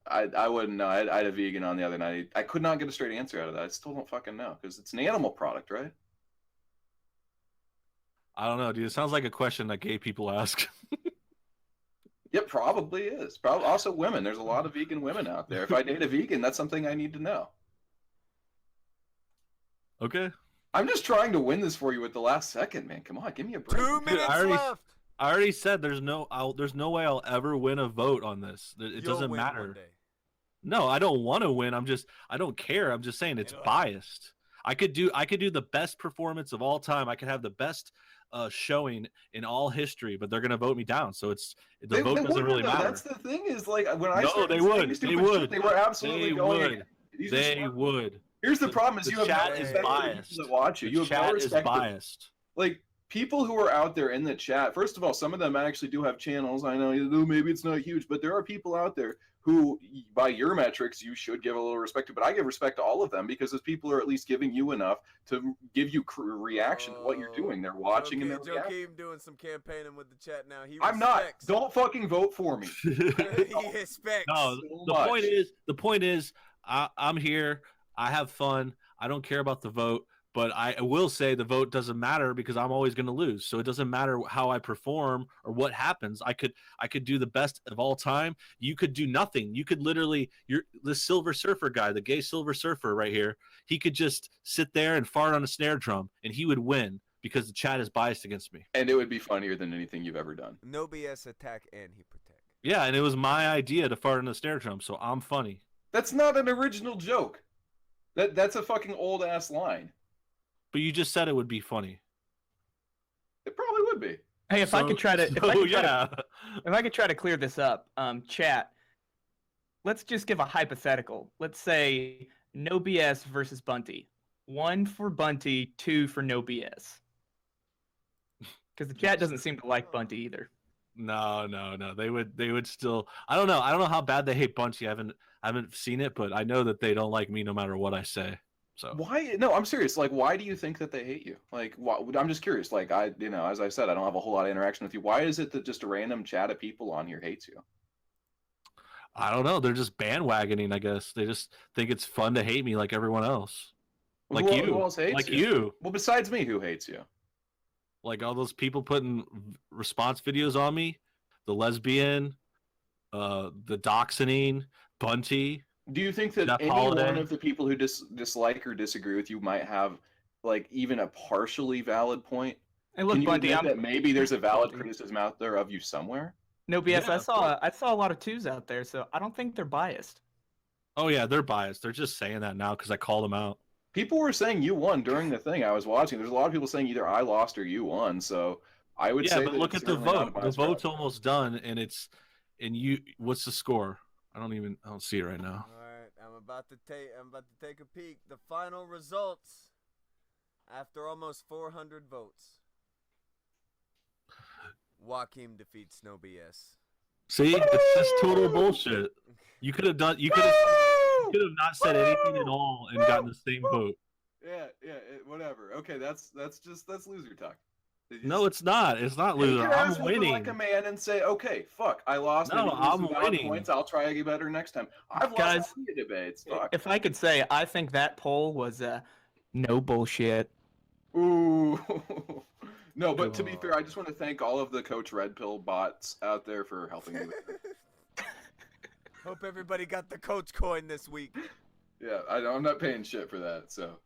I wouldn't know. I had a vegan on the other night. I could not get a straight answer out of that. I still don't fucking know because it's an animal product, right? I don't know, dude. It sounds like a question that gay people ask. It probably is. Probably also women. There's a lot of vegan women out there. If I date a vegan, that's something I need to know. Okay. I'm just trying to win this for you at the last second, man. Come on, give me a break. 2 minutes left. I already said there's no way I'll ever win a vote on this. It doesn't matter. No, I don't want to win. I don't care. I'm just saying it's biased. I could do the best performance of all time. I could have the best showing in all history, but they're gonna vote me down. So the vote doesn't really matter. That's the thing is like when I they would. They were absolutely going. They would. Here's the problem: is you have chat is biased. That watch you. You have no respect. Biased. Like people who are out there in the chat. First of all, some of them actually do have channels. I know maybe it's not huge, but there are people out there who, by your metrics, you should give a little respect to. But I give respect to all of them because those people are at least giving you enough to give you reaction to what you're doing. They're watching and they're reacting. JOACHIM doing some campaigning with the chat now. I'm not. Don't fucking vote for me. He respects. No, the point is, I'm here. I have fun. I don't care about the vote. But I will say the vote doesn't matter because I'm always going to lose. So it doesn't matter how I perform or what happens. I could do the best of all time. You could do nothing. You could literally, the Silver Surfer guy, the gay Silver Surfer right here, he could just sit there and fart on a snare drum and he would win because the chat is biased against me. And it would be funnier than anything you've ever done. No BS attack and he protect. Yeah, and it was my idea to fart on a snare drum, so I'm funny. That's not an original joke. That's a fucking old ass line. But you just said it would be funny. It probably would be. Hey, if I could try to clear this up, chat. Let's just give a hypothetical. Let's say no BS versus Bunty. 1 for Bunty, 2 for no BS. Because the chat doesn't seem to like Bunty either. No. They would still. I don't know how bad they hate Bunty. I haven't seen it, but I know that they don't like me no matter what I say. So why? No, I'm serious. Like, why do you think that they hate you? Like, I'm just curious. Like, as I said, I don't have a whole lot of interaction with you. Why is it that just a random chat of people on here hates you? I don't know. They're just bandwagoning, I guess. They just think it's fun to hate me like everyone else. Like you. Who else hates you? Well, besides me, who hates you? Like all those people putting response videos on me, the lesbian, the doxing, Bunty. Do you think that any one of the people who dislike or disagree with you might have, like, even a partially valid point? And look, Bunty, that maybe there's a valid criticism out there of you somewhere? No BS. Yeah, I saw a lot of 2s out there, so I don't think they're biased. Oh yeah, they're biased. They're just saying that now because I called them out. People were saying you won during the thing I was watching. There's a lot of people saying either I lost or you won. So I would say. Yeah, but look at the vote. The vote's almost done, and you. What's the score? I don't see it right now. All right, I'm about to take a peek. The final results after almost 400 votes. JOACHIM defeats No BS. See, it's just total bullshit. You could have not said anything at all and gotten the same vote. Yeah, whatever. Okay, that's loser talk. No, it's not. It's not loser. I'm winning. Like a man and say, okay, fuck, I lost. No, I'm winning. Points. I'll try to get better next time. I've lost plenty of debates. Fuck. If I could say, I think that poll was no bullshit. Ooh. No, but to be fair, I just want to thank all of the Coach Red Pill bots out there for helping me with it. Hope everybody got the Coach coin this week. Yeah, I'm not paying shit for that, so.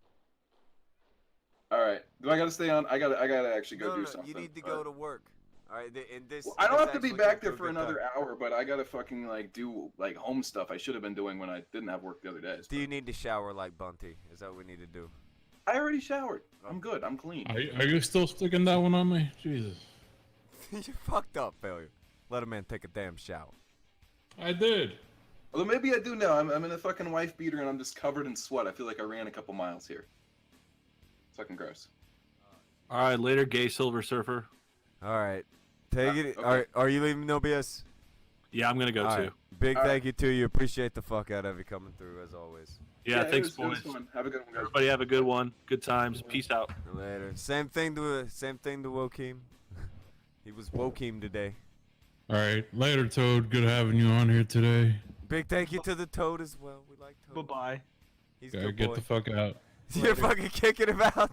All right. Do I got to stay on? I got to actually go do something. You need to go to work. All right. I don't have to be back there for another hour, but I got to fucking do home stuff I should have been doing when I didn't have work the other days. Do you need to shower like Bunty? Is that what we need to do? I already showered. I'm good. I'm clean. Are you still sticking that one on me? Jesus. You fucked up, failure. Let a man take a damn shower. I did. Well, maybe I do now. I'm in a fucking wife beater and I'm just covered in sweat. I feel like I ran a couple miles here. It's fucking gross. All right, later, gay Silver Surfer. All right. Take it. Okay. All right. Are you leaving No BS? Yeah, I'm going to go too. Right. Big thank you to you. Appreciate the fuck out of you coming through as always. Yeah, thanks, boys. Have a good one, guys. Everybody have a good one. Good times. Peace out. Later. Same thing to JOACHIM. He was JOACHIM today. All right, later, Toad. Good having you on here today. Big thank you to the Toad as well. We like Toad. Bye-bye. He's Gotta good get boy. the fuck out. You're fucking kicking him out.